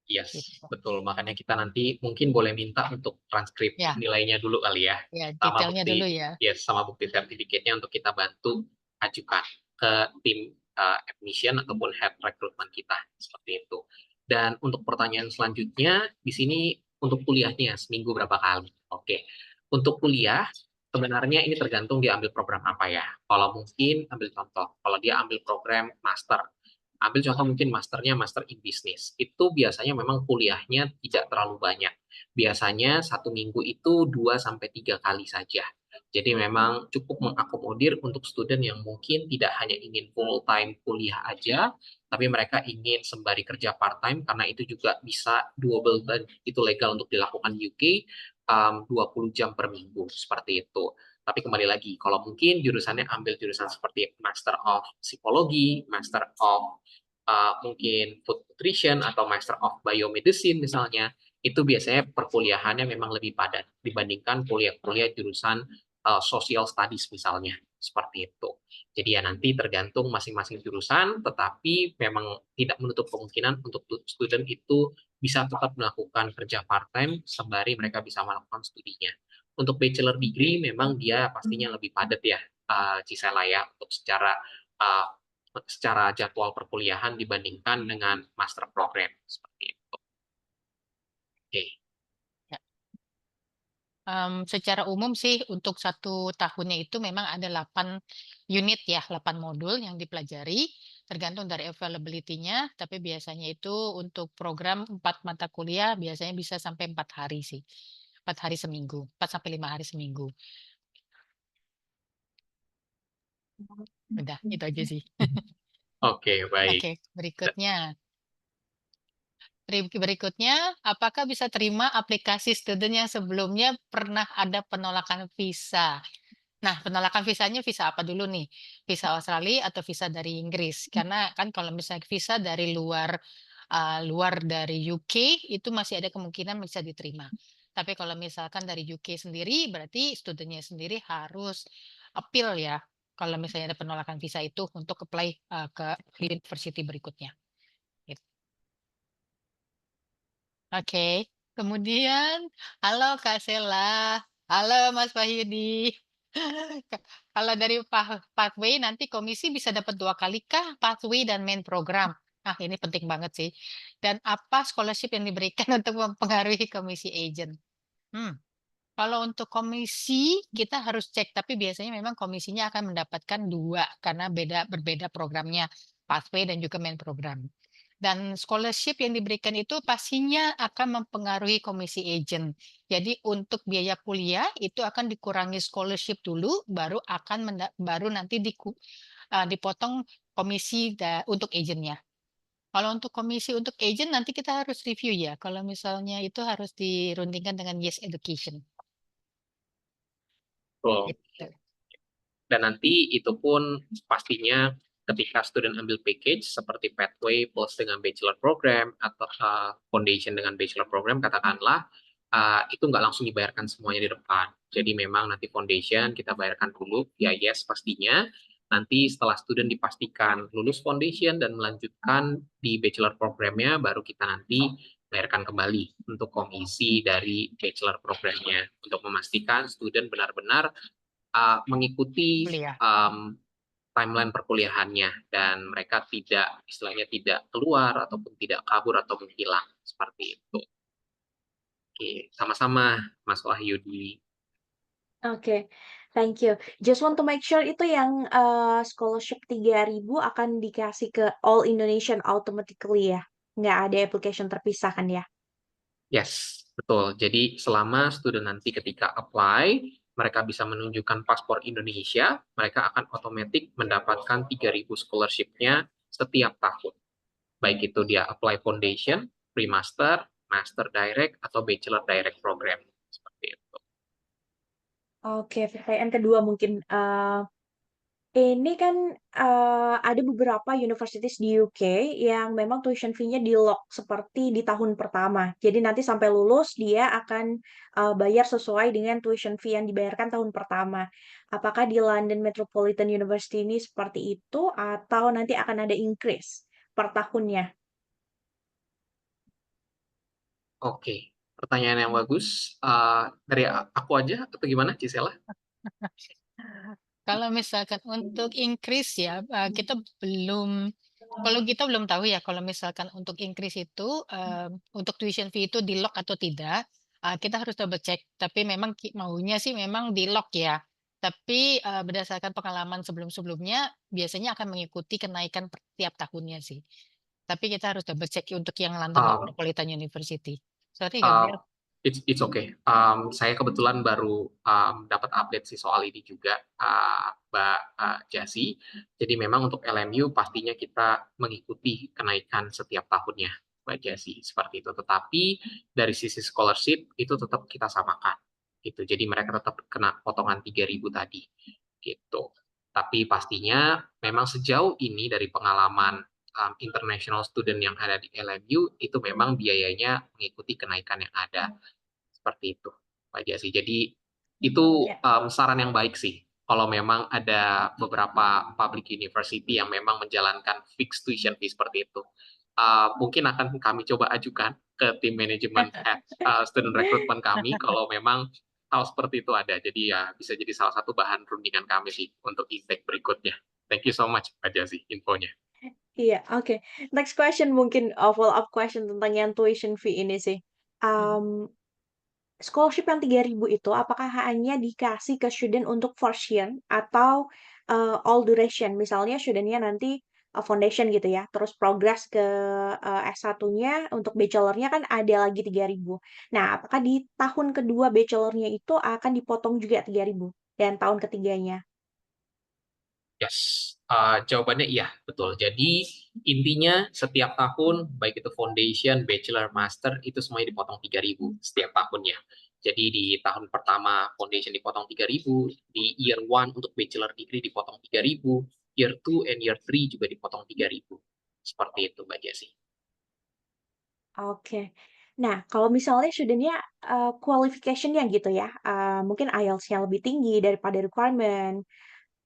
Yes,
Gitu.
betul. Makanya kita nanti mungkin boleh minta untuk transkrip
Ya,
nilainya dulu kali ya.
ya
Sama
detailnya dulu
bukti,
ya.
yes, sama bukti sertifikatnya untuk kita bantu ajukan ke tim admission ataupun head recruitment kita. Seperti itu. Dan untuk pertanyaan selanjutnya, di sini untuk kuliahnya seminggu berapa kali? Oke. Untuk kuliah, sebenarnya ini tergantung dia ambil program apa ya. Kalau mungkin ambil contoh, kalau dia ambil program master, ambil contoh mungkin masternya master in business. Itu biasanya memang kuliahnya tidak terlalu banyak. Biasanya satu minggu itu 2 sampai 3 kali saja. Jadi memang cukup mengakomodir untuk student yang mungkin tidak hanya ingin full time kuliah aja, tapi mereka ingin sembari kerja part time karena itu juga bisa doable dan itu legal untuk dilakukan di UK 20 jam per minggu seperti itu. Tapi kembali lagi, kalau mungkin jurusannya ambil jurusan seperti Master of Psikologi, Master of mungkin Food Nutrition, atau Master of Biomedicine misalnya, itu biasanya perkuliahannya memang lebih padat dibandingkan kuliah-kuliah jurusan Social Studies misalnya, seperti itu. Jadi ya nanti tergantung masing-masing jurusan, tetapi memang tidak menutup kemungkinan untuk student itu bisa tetap melakukan kerja part-time sembari mereka bisa melakukan studinya. Untuk bachelor degree memang dia pastinya lebih padat ya, Cisela ya, untuk secara jadwal perkuliahan dibandingkan dengan master program seperti itu. Oke.
Ya. Secara umum sih untuk 1 tahunnya itu memang ada 8 unit ya, 8 modul yang dipelajari, tergantung dari availability-nya, tapi biasanya itu untuk program 4 mata kuliah biasanya bisa sampai 4 hari sih. 4 hari seminggu, 4 sampai 5 hari seminggu. Udah, itu aja sih.
Oke, baik.
Oke, berikutnya. Berikutnya, apakah bisa terima aplikasi student yang sebelumnya pernah ada penolakan visa? Nah, penolakan visanya visa apa dulu nih? Visa Australia atau visa dari Inggris? Karena kan kalau misalnya visa dari luar dari UK itu masih ada kemungkinan bisa diterima. Tapi kalau misalkan dari UK sendiri, berarti studentnya sendiri harus appeal ya. Kalau misalnya ada penolakan visa itu untuk apply ke university berikutnya. Gitu. Oke. Kemudian, halo Kak Sela, halo Mas Wahyudi. Kalau dari pathway nanti komisi bisa dapat 2 kali kah pathway dan main program? Ah, ini penting banget sih. Dan apa scholarship yang diberikan untuk mempengaruhi komisi agent? Hmm. Kalau untuk komisi kita harus cek, tapi biasanya memang komisinya akan mendapatkan 2 karena berbeda programnya, pathway dan juga main program. Dan scholarship yang diberikan itu pastinya akan mempengaruhi komisi agent. Jadi untuk biaya kuliah itu akan dikurangi scholarship dulu, baru nanti dipotong komisi untuk agentnya. Kalau untuk komisi untuk agent nanti kita harus review ya. Kalau misalnya itu harus dirundingkan dengan Yes Education.
Betul.
Gitu.
Dan nanti itu pun pastinya ketika student ambil package seperti pathway plus dengan bachelor program atau foundation dengan bachelor program, katakanlah itu nggak langsung dibayarkan semuanya di depan. Jadi memang nanti foundation kita bayarkan dulu, ya yes pastinya. Nanti setelah student dipastikan lulus foundation dan melanjutkan di bachelor programnya, baru kita nanti bayarkan kembali untuk komisi dari bachelor programnya untuk memastikan student benar-benar mengikuti
kuliah.
timeline perkuliahannya dan mereka tidak istilahnya tidak keluar ataupun tidak kabur atau menghilang seperti itu. Oke, sama-sama Mas Wahyudi.
Oke, thank you. Just want to make sure itu yang scholarship 3.000 akan dikasih ke All Indonesian automatically ya? Nggak ada application terpisah kan ya?
Yes, betul. Jadi selama student nanti ketika apply, mereka bisa menunjukkan paspor Indonesia, mereka akan otomatis mendapatkan 3.000 scholarship-nya setiap tahun. Baik itu dia apply foundation, pre-master, master direct, atau bachelor direct program. Seperti itu.
Oke, pertanyaan kedua mungkin. Ini kan ada beberapa universities di UK yang memang tuition fee-nya di-lock seperti di tahun pertama. Jadi nanti sampai lulus dia akan bayar sesuai dengan tuition fee yang dibayarkan tahun pertama. Apakah di London Metropolitan University ini seperti itu atau nanti akan ada increase per tahunnya?
Oke, pertanyaan yang bagus. Dari aku aja atau gimana, Cisela?
Kalau misalkan untuk increase ya, kalau kita belum tahu ya, kalau misalkan untuk increase itu, untuk tuition fee itu di lock atau tidak, kita harus double check. Tapi memang maunya sih memang di lock ya. Tapi berdasarkan pengalaman sebelum-sebelumnya, biasanya akan mengikuti kenaikan per tiap tahunnya sih. Tapi kita harus double check untuk yang London
Um,
Metropolitan University. Sorry,
Uh,
Gabriel.
it's okay. Saya kebetulan baru dapat update sih soal ini juga, Mbak Jasi. Jadi memang untuk LMU pastinya kita mengikuti kenaikan setiap tahunnya, Mbak Jasi, seperti itu. Tetapi dari sisi scholarship itu tetap kita samakan, gitu. Jadi mereka tetap kena potongan 3.000 tadi, gitu. Tapi pastinya memang sejauh ini dari pengalaman international student yang ada di LMU itu memang biayanya mengikuti kenaikan yang ada seperti itu Pak Jasi. Jadi itu
Ya.
saran yang baik sih. Kalau memang ada beberapa public university yang memang menjalankan fixed tuition fee seperti itu, mungkin akan kami coba ajukan ke tim manajemen student recruitment kami kalau memang hal seperti itu ada. Jadi ya bisa jadi salah satu bahan rundingan kami sih untuk intake berikutnya. Thank you so much Pak Jasi infonya.
Iya, oke. Next question mungkin follow up question tentang yang tuition fee ini sih.
Mhm.
Scholarship yang 3.000 itu apakah hanya dikasih ke student untuk first year atau all duration? Misalnya studentnya nanti foundation gitu ya, terus progress ke S1-nya untuk bachelornya kan ada lagi 3.000. Nah, apakah di tahun kedua bachelornya itu akan dipotong juga 3.000 dan tahun ketiganya?
Yes, jawabannya iya, betul. Jadi intinya setiap tahun, baik itu foundation, bachelor, master, itu semuanya dipotong 3.000 setiap tahunnya. Jadi di tahun pertama foundation dipotong 3.000, di year one untuk bachelor degree dipotong 3.000, year two and year three juga dipotong 3.000. Seperti itu, Mbak Jessi.
Oke. Nah, kalau misalnya student-nya qualification-nya gitu ya, mungkin IELTS-nya lebih tinggi daripada requirement,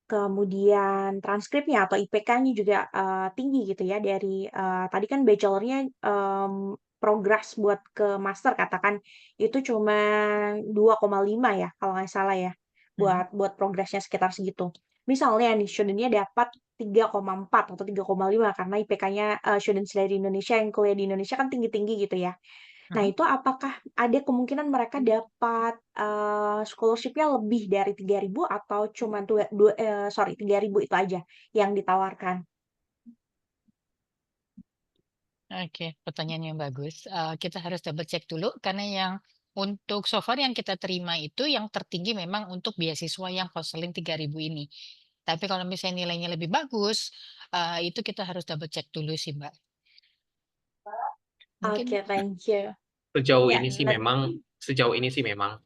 kemudian transkripnya atau IPK-nya juga tinggi gitu ya dari tadi kan bachelor-nya progress buat ke master katakan itu cuma 2,5 ya kalau nggak salah ya
Mhm.
buat progresnya sekitar segitu. Misalnya nih student-nya dapat 3,4 atau 3,5 karena IPK-nya students dari Indonesia yang kuliah di Indonesia kan tinggi-tinggi gitu ya. Nah,
Mhm.
itu apakah ada kemungkinan mereka dapat scholarship-nya lebih dari 3.000 atau cuma 3.000 itu aja yang ditawarkan?
Oke, pertanyaan yang bagus. Kita harus double check dulu karena yang untuk so far yang kita terima itu yang tertinggi memang untuk beasiswa yang counseling 3.000 ini. Tapi kalau misalnya nilainya lebih bagus, itu kita harus double check dulu sih, Mbak. Mungkin
Oke, thank you.
Sejauh
Ya,
ini sih memang sejauh ini sih memang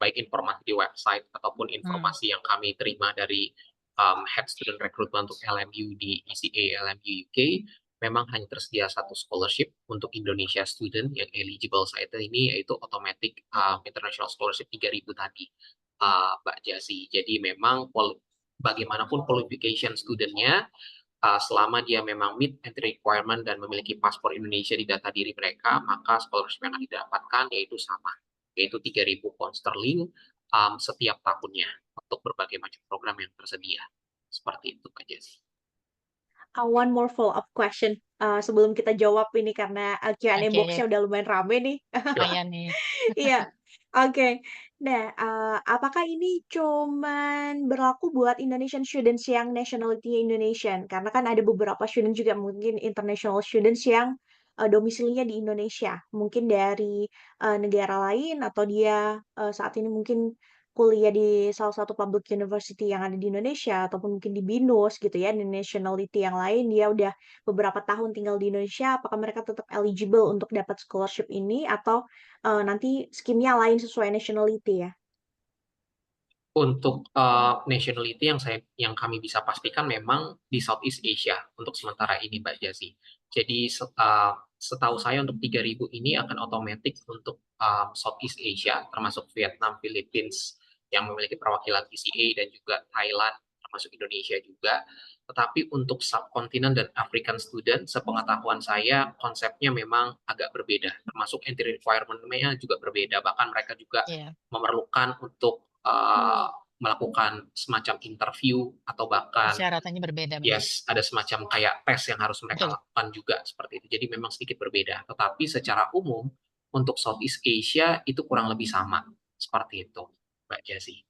baik informasi di website ataupun
hmm,
informasi yang kami terima dari Head Student Recruitment untuk LMU di ECA LMU UK memang hanya tersedia satu scholarship untuk Indonesia student yang eligible saat ini yaitu automatic international scholarship 3.000 tadi Mbak Jasi. Jadi memang bagaimanapun qualification studentnya selama dia memang meet entry requirement dan memiliki paspor Indonesia di data diri mereka, maka scholarship yang akan didapatkan yaitu sama, yaitu 3.000 pound sterling setiap tahunnya untuk berbagai macam program yang tersedia. Seperti itu aja sih.
One more follow-up question sebelum kita jawab ini karena Q&A
Oke,
box-nya udah lumayan rame nih.
lumayan nih.
Iya, oke. Nah, apakah ini cuman berlaku buat Indonesian students yang nationality-nya Indonesian? Karena kan ada beberapa student juga mungkin international students yang domisilinya di Indonesia, mungkin dari negara lain atau dia saat ini mungkin kuliah di salah satu public university yang ada di Indonesia ataupun mungkin di BINUS gitu ya, di nationality yang lain dia udah beberapa tahun tinggal di Indonesia, apakah mereka tetap eligible untuk dapat scholarship ini atau nanti skimnya lain sesuai nationality ya?
Untuk nationality yang kami bisa pastikan memang di Southeast Asia untuk sementara ini Mbak Jazi. Jadi setahu saya untuk 3.000 ini akan otomatis untuk Southeast Asia termasuk Vietnam, Philippines yang memiliki perwakilan TCA dan juga Thailand termasuk Indonesia juga. Tetapi untuk subkontinen dan African student, sepengetahuan saya konsepnya memang agak berbeda, termasuk entry requirement-nya juga berbeda. Bahkan mereka juga
Iya,
memerlukan untuk melakukan semacam interview atau bahkan
persyaratannya berbeda memang.
yes ada semacam kayak tes yang harus mereka
Betul.
lakukan juga seperti itu. Jadi memang sedikit berbeda. Tetapi secara umum untuk Southeast Asia itu kurang lebih sama seperti itu, Mbak Jasi.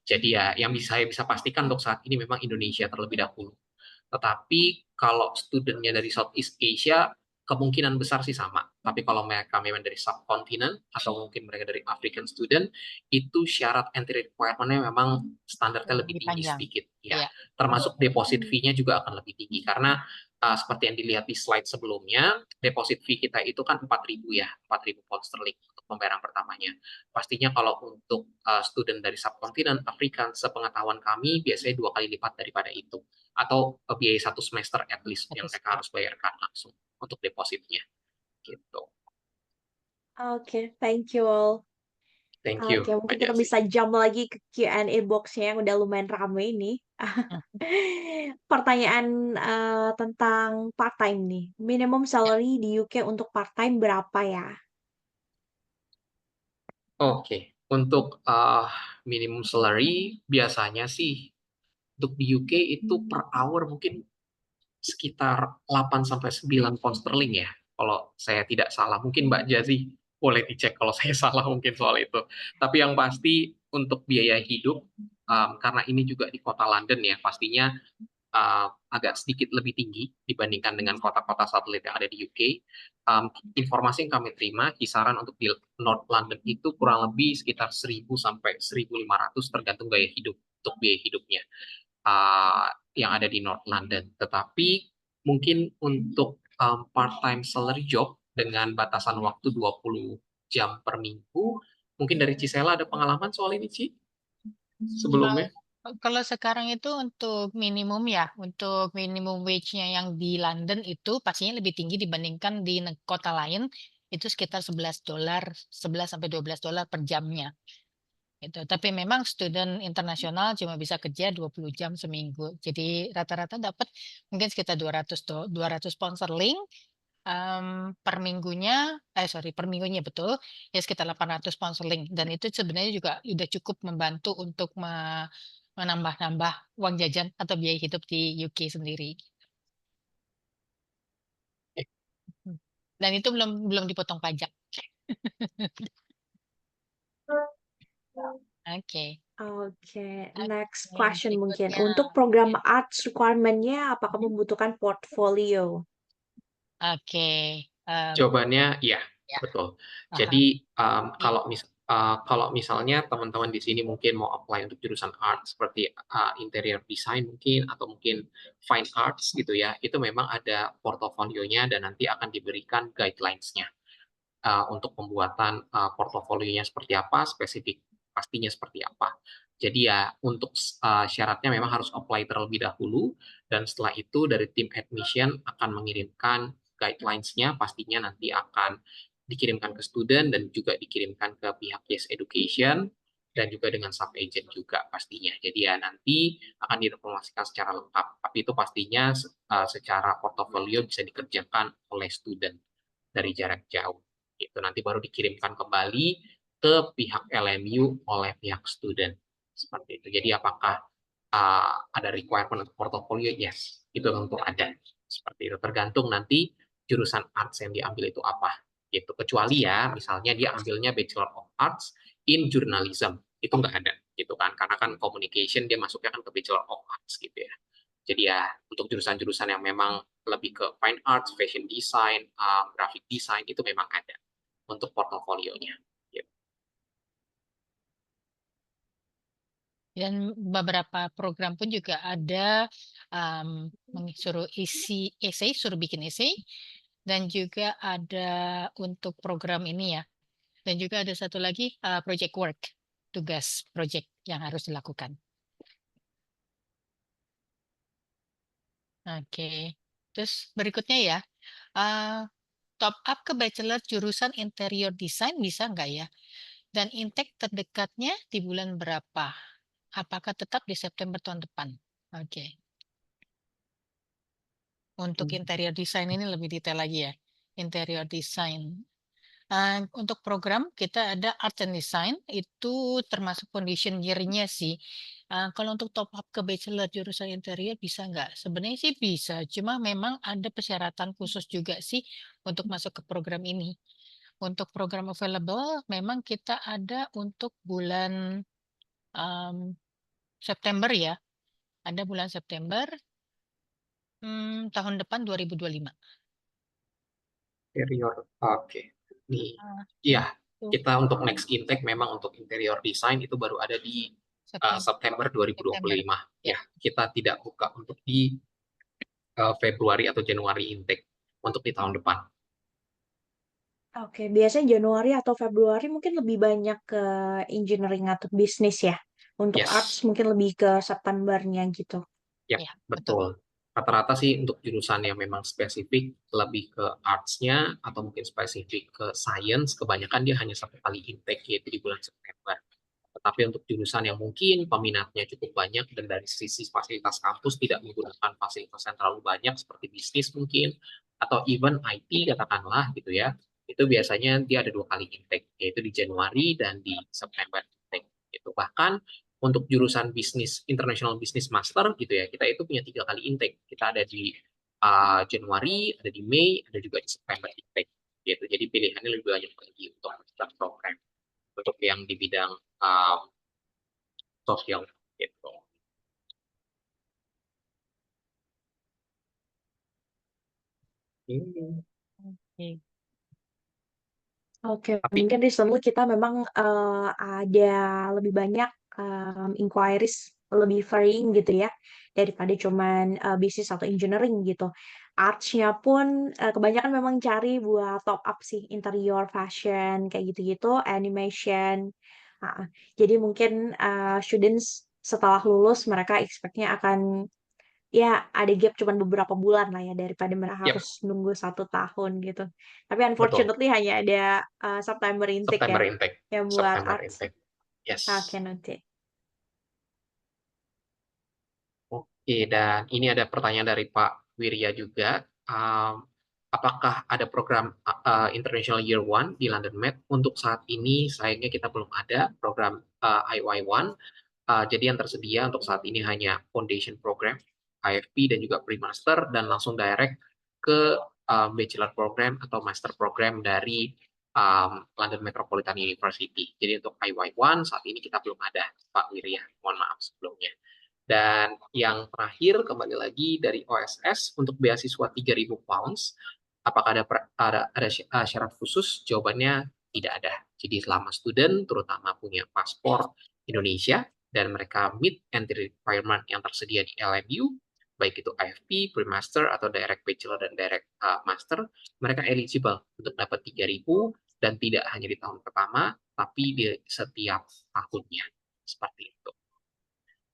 Jadi ya yang saya bisa pastikan untuk saat ini memang Indonesia terlebih dahulu. Tetapi kalau studentnya dari Southeast Asia, kemungkinan besar sih sama. Tapi kalau mereka memang dari subkontinen atau mungkin mereka dari African student, itu syarat entry requirement-nya memang standarnya lebih
Lebih
tinggi
panjang.
sedikit. Ya,
Iya.
termasuk deposit fee-nya juga akan lebih tinggi. Karena seperti yang dilihat di slide sebelumnya, deposit fee kita itu kan 4.000 ya, 4.000 pound sterling untuk pembayaran pertamanya. Pastinya kalau untuk student dari subkontinen Afrika, sepengetahuan kami biasanya 2 kali lipat daripada itu atau biaya 1 semester at least yang
Satu
mereka
step.
harus bayarkan langsung untuk depositnya gitu.
Oke, thank you all.
Thank
Oke,
you,
mungkin
Mbak
kita
Jasi.
bisa jump lagi ke Q&A box-nya yang udah lumayan rame ini.
Hmm.
Pertanyaan tentang part-time nih. Minimum
Ya.
salary di UK untuk part-time berapa ya?
Oke, untuk minimum salary biasanya sih untuk di UK itu per hour mungkin sekitar 8 sampai 9 pound sterling ya. Kalau saya tidak salah, mungkin Mbak Jazi boleh dicek kalau saya salah mungkin soal itu. Tapi yang pasti untuk biaya hidup, karena ini juga di kota London ya, pastinya agak sedikit lebih tinggi dibandingkan dengan kota-kota satelit yang ada di UK. Informasi yang kami terima, kisaran untuk di North London itu kurang lebih sekitar 1.000 sampai 1.500 tergantung gaya hidup untuk biaya hidupnya yang ada di North London. Tetapi mungkin untuk part-time salary job dengan batasan waktu 20 jam per minggu, mungkin dari Cisela ada pengalaman soal ini, Ci,
Kalau
sebelumnya?
kalau sekarang itu untuk minimum ya, untuk minimum wage-nya yang di London itu pastinya lebih tinggi dibandingkan di kota lain, itu sekitar $11, 11 sampai $12 per jamnya. Gitu. Tapi memang student internasional cuma bisa kerja 20 jam seminggu. Jadi rata-rata dapat mungkin sekitar 200 pound sterling per minggunya, per minggunya betul, ya sekitar 800 pound sterling. Dan itu sebenarnya juga udah cukup membantu untuk menambah-nambah uang jajan atau biaya hidup di UK sendiri. Hmm. Dan itu belum belum dipotong pajak. Oke,
Oke, next
oke,
question mungkin.
berikutnya.
Untuk program arts requirement-nya apakah
Mhm.
membutuhkan portfolio?
Oke,
Jawabannya iya,
ya,
betul.
aha.
Jadi kalau misalnya teman-teman di sini mungkin mau apply untuk jurusan art seperti interior design mungkin atau mungkin fine arts gitu ya, itu memang ada portofolionya dan nanti akan diberikan guidelines-nya untuk pembuatan portofolionya seperti apa, spesifik pastinya seperti apa. Jadi ya untuk syaratnya memang harus apply terlebih dahulu dan setelah itu dari tim admission akan mengirimkan guidelines-nya pastinya nanti akan dikirimkan ke student dan juga dikirimkan ke pihak Yes Education dan juga dengan sub agent juga pastinya. Jadi ya nanti akan diinformasikan secara lengkap. Tapi itu pastinya secara portofolio bisa dikerjakan oleh student dari jarak jauh. Itu nanti baru dikirimkan kembali ke pihak LMU oleh pihak student. Seperti itu. Jadi apakah ada requirement untuk portofolio? Yes, itu tentu ada. Seperti itu. Tergantung nanti jurusan arts yang diambil itu apa. Gitu. Kecuali ya, misalnya dia ambilnya Bachelor of Arts in Journalism. Itu nggak ada. Gitu kan. Karena kan communication dia masuknya kan ke Bachelor of Arts gitu ya. Jadi ya, untuk jurusan-jurusan yang memang lebih ke fine arts, fashion design, graphic design, itu memang ada untuk portofolionya. Gitu.
Dan beberapa program pun juga ada suruh isi essay, suruh bikin essay, dan juga ada untuk program ini ya. Dan juga ada satu lagi project work, tugas project yang harus dilakukan. Oke, terus berikutnya ya, top up ke bachelor jurusan interior design bisa nggak ya? Dan intake terdekatnya di bulan berapa? Apakah tetap di September tahun depan? Oke. Untuk interior design ini lebih detail lagi ya. Interior design. Untuk program kita ada art and design, itu termasuk foundation year-nya sih. Kalau untuk top up ke bachelor jurusan interior bisa nggak? Sebenarnya sih bisa, cuma memang ada persyaratan khusus juga sih untuk masuk ke program ini. Untuk program available, memang kita ada untuk bulan September ya. Ada bulan September tahun depan 2025.
Interior, oke. Nih,
Itu
ya, kita untuk next intake memang untuk interior design itu baru ada di September 2025. Ya, kita tidak buka untuk di Februari atau Januari intake untuk di tahun depan.
Oke, biasanya Januari atau Februari mungkin lebih banyak ke engineering atau bisnis ya. Untuk arts
Yes,
mungkin lebih ke Septembernya gitu.
ya,
Ya,
betul. Rata-rata sih untuk jurusan yang memang spesifik lebih ke arts-nya atau mungkin spesifik ke science, kebanyakan dia hanya satu kali intake yaitu di bulan September. Tetapi untuk jurusan yang mungkin peminatnya cukup banyak dan dari sisi fasilitas kampus tidak menggunakan fasilitas yang terlalu banyak seperti bisnis mungkin atau even IT katakanlah gitu ya, itu biasanya dia ada 2 kali intake yaitu di Januari dan di September intake. Itu bahkan untuk jurusan bisnis international business master gitu ya, kita itu punya 3 kali intake. Kita ada di Januari, ada di Mei, ada juga di September intake. Gitu. Jadi pilihannya lebih banyak lagi untuk program untuk yang di bidang sosial gitu.
Oke.
Oke,
Tapi
mungkin recently kita memang ada lebih banyak inquiries lebih varying gitu ya daripada cuman bisnis atau engineering gitu. Arts-nya pun kebanyakan memang cari buat top up sih interior, fashion kayak gitu-gitu, animation. Jadi mungkin students setelah lulus mereka expect-nya akan ya ada gap cuman beberapa bulan lah ya daripada mereka
ya
harus nunggu 1 tahun gitu. Tapi
betul,
unfortunately hanya ada September intake ya
September intake,
yang buat
September
arts.
intake. Yes.
Oke nanti.
Oke, dan ini ada pertanyaan dari Pak Wirya juga. Apakah ada program International Year One di London Med? Untuk saat ini sayangnya kita belum ada program IY1. Jadi yang tersedia untuk saat ini hanya foundation program, IFP dan juga pre-master dan langsung direct ke bachelor program atau master program dari London Metropolitan University. Jadi untuk IY1 saat ini kita belum ada, Pak Wirya. Mohon maaf sebelumnya. Dan yang terakhir kembali lagi dari OSS untuk beasiswa 3.000 pounds. Apakah ada syarat khusus? Jawabannya tidak ada. Jadi selama student terutama punya paspor Indonesia dan mereka meet entry requirement yang tersedia di LMU, baik itu IFP, pre-master atau direct bachelor dan direct master, mereka eligible untuk dapat 3.000 dan tidak hanya di tahun pertama, tapi di setiap tahunnya. Seperti itu.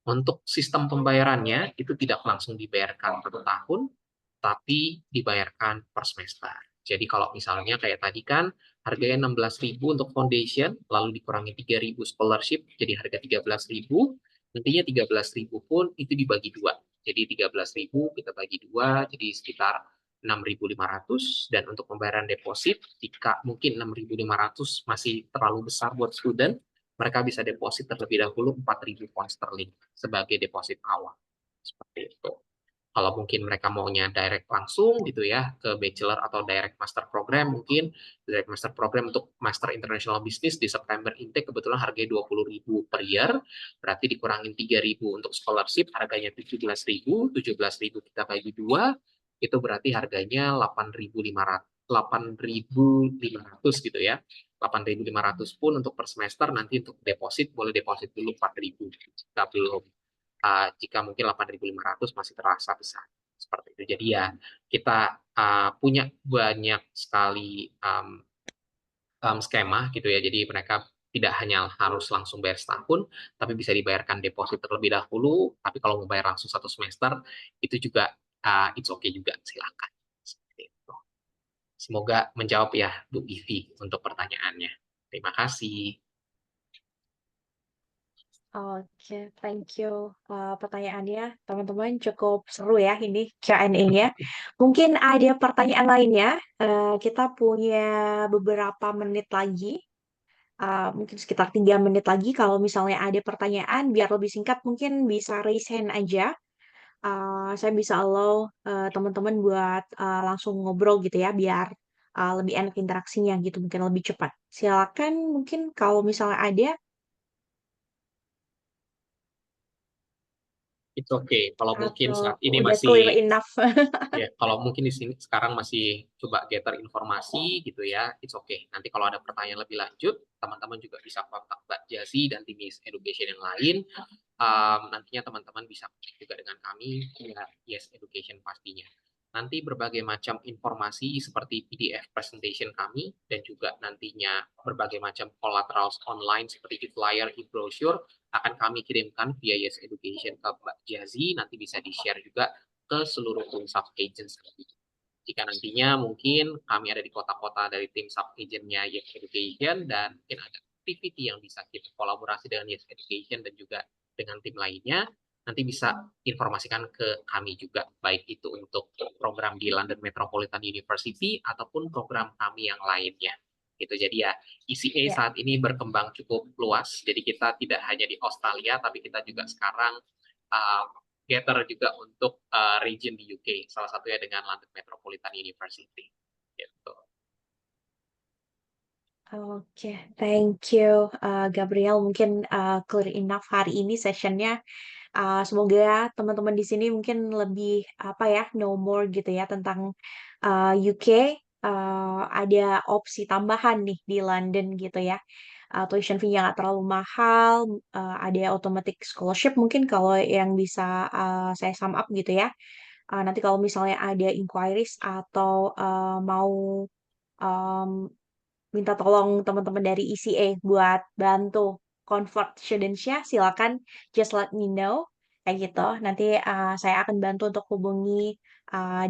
Untuk sistem pembayarannya itu tidak langsung dibayarkan per tahun, tapi dibayarkan per semester. Jadi kalau misalnya kayak tadi kan harganya 16.000 untuk foundation, lalu dikurangi 3.000 scholarship, jadi harga 13.000, nantinya 13.000 pun itu dibagi 2. Jadi 13.000 kita bagi 2, jadi sekitar 6.500, dan untuk pembayaran deposit jika mungkin 6.500 masih terlalu besar buat student, mereka bisa deposit terlebih dahulu 4.000 pound sterling sebagai deposit awal. Seperti itu. Kalau mungkin mereka maunya direct langsung gitu ya ke bachelor atau direct master program, mungkin direct master program untuk master international business di September intake kebetulan harganya 20.000 per year, berarti dikurangin 3.000 untuk scholarship, harganya 17.000, 17.000 kita bagi 2, itu berarti harganya 8.500 gitu ya. 8.500 pun untuk per semester, nanti untuk deposit boleh deposit dulu 4.000, kita belum jika mungkin 8.500 masih terasa besar seperti itu. Jadi ya kita punya banyak sekali skema gitu ya. Jadi mereka tidak hanya harus langsung bayar setahun, tapi bisa dibayarkan deposit terlebih dahulu. Tapi kalau mau bayar langsung 1 semester, itu juga it's okay juga, silakan. Seperti itu. Semoga menjawab ya Bu Ivi untuk pertanyaannya. Terima kasih.
Oke, thank you. Pertanyaannya, teman-teman cukup seru ya ini Q&A-nya. Mungkin ada pertanyaan lainnya. Kita punya beberapa menit lagi. Mungkin sekitar 3 menit lagi. Kalau misalnya ada pertanyaan, biar lebih singkat, mungkin bisa raise hand aja. Saya bisa allow teman-teman buat langsung ngobrol gitu ya, biar lebih enak interaksinya gitu, mungkin lebih cepat. Silakan, mungkin kalau misalnya ada.
It's okay. Kalau mungkin
Atau
saat ini
udah clear
masih
enough?
ya, kalau mungkin di sini sekarang masih coba gather informasi gitu ya, it's okay. Nanti kalau ada pertanyaan lebih lanjut, teman-teman juga bisa kontak Mbak Jazi dan tim Yes Education yang lain. Nantinya teman-teman bisa kontak juga dengan kami, ya, Yes Education pastinya. Nanti berbagai macam informasi seperti PDF presentation kami dan juga nantinya berbagai macam collaterals online seperti e-flyer, e-brochure akan kami kirimkan via Yes Education ke Mbak Jazi. Nanti bisa di-share juga ke seluruh tim sub agents. Jika nantinya mungkin kami ada di kota-kota dari tim sub agentnya Yes Education dan mungkin ada activity yang bisa kita kolaborasi dengan Yes Education dan juga dengan tim lainnya, nanti bisa informasikan ke kami juga, baik itu untuk program di London Metropolitan University ataupun program kami yang lainnya. Gitu. Jadi ya ECA
Ya.
saat ini berkembang cukup luas, jadi kita tidak hanya di Australia, tapi kita juga sekarang gather juga untuk region di UK, salah satunya dengan London Metropolitan University. Gitu.
Oke, thank you Gabriel. Mungkin clear enough hari ini sessionnya. Semoga teman-teman di sini mungkin lebih apa ya, know more gitu ya tentang UK. Ada opsi tambahan nih di London gitu ya. Tuition fee-nya nggak terlalu mahal. Ada automatic scholarship mungkin kalau yang bisa saya sum up gitu ya. Nanti kalau misalnya ada inquiries atau mau um, minta tolong teman-teman dari ECA buat bantu convert students-nya, silakan just let me know kayak gitu. Nanti saya akan bantu untuk hubungi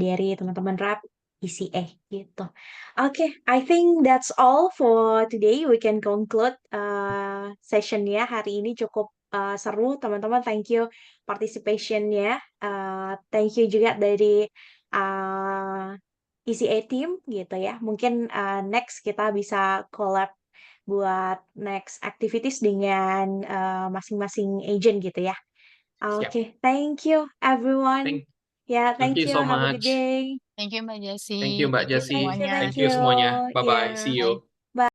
dari teman-teman rep ECA gitu. Oke, I think that's all for today. We can conclude session-nya hari ini cukup seru, teman-teman. Thank you participation-nya. Thank you juga dari ECA team gitu ya. Mungkin next kita bisa collab buat next activities dengan masing-masing agent gitu ya.
Siap.
Oke, thank you everyone. Ya,
Thank
thank
you
you.
so
Have a good
much.
day.
Thank you Mbak Jasi.
Thank you Mbak
Thank you
Jasi.
semuanya.
Thank you semuanya.
Ya.
Bye-bye. See you.
Bye.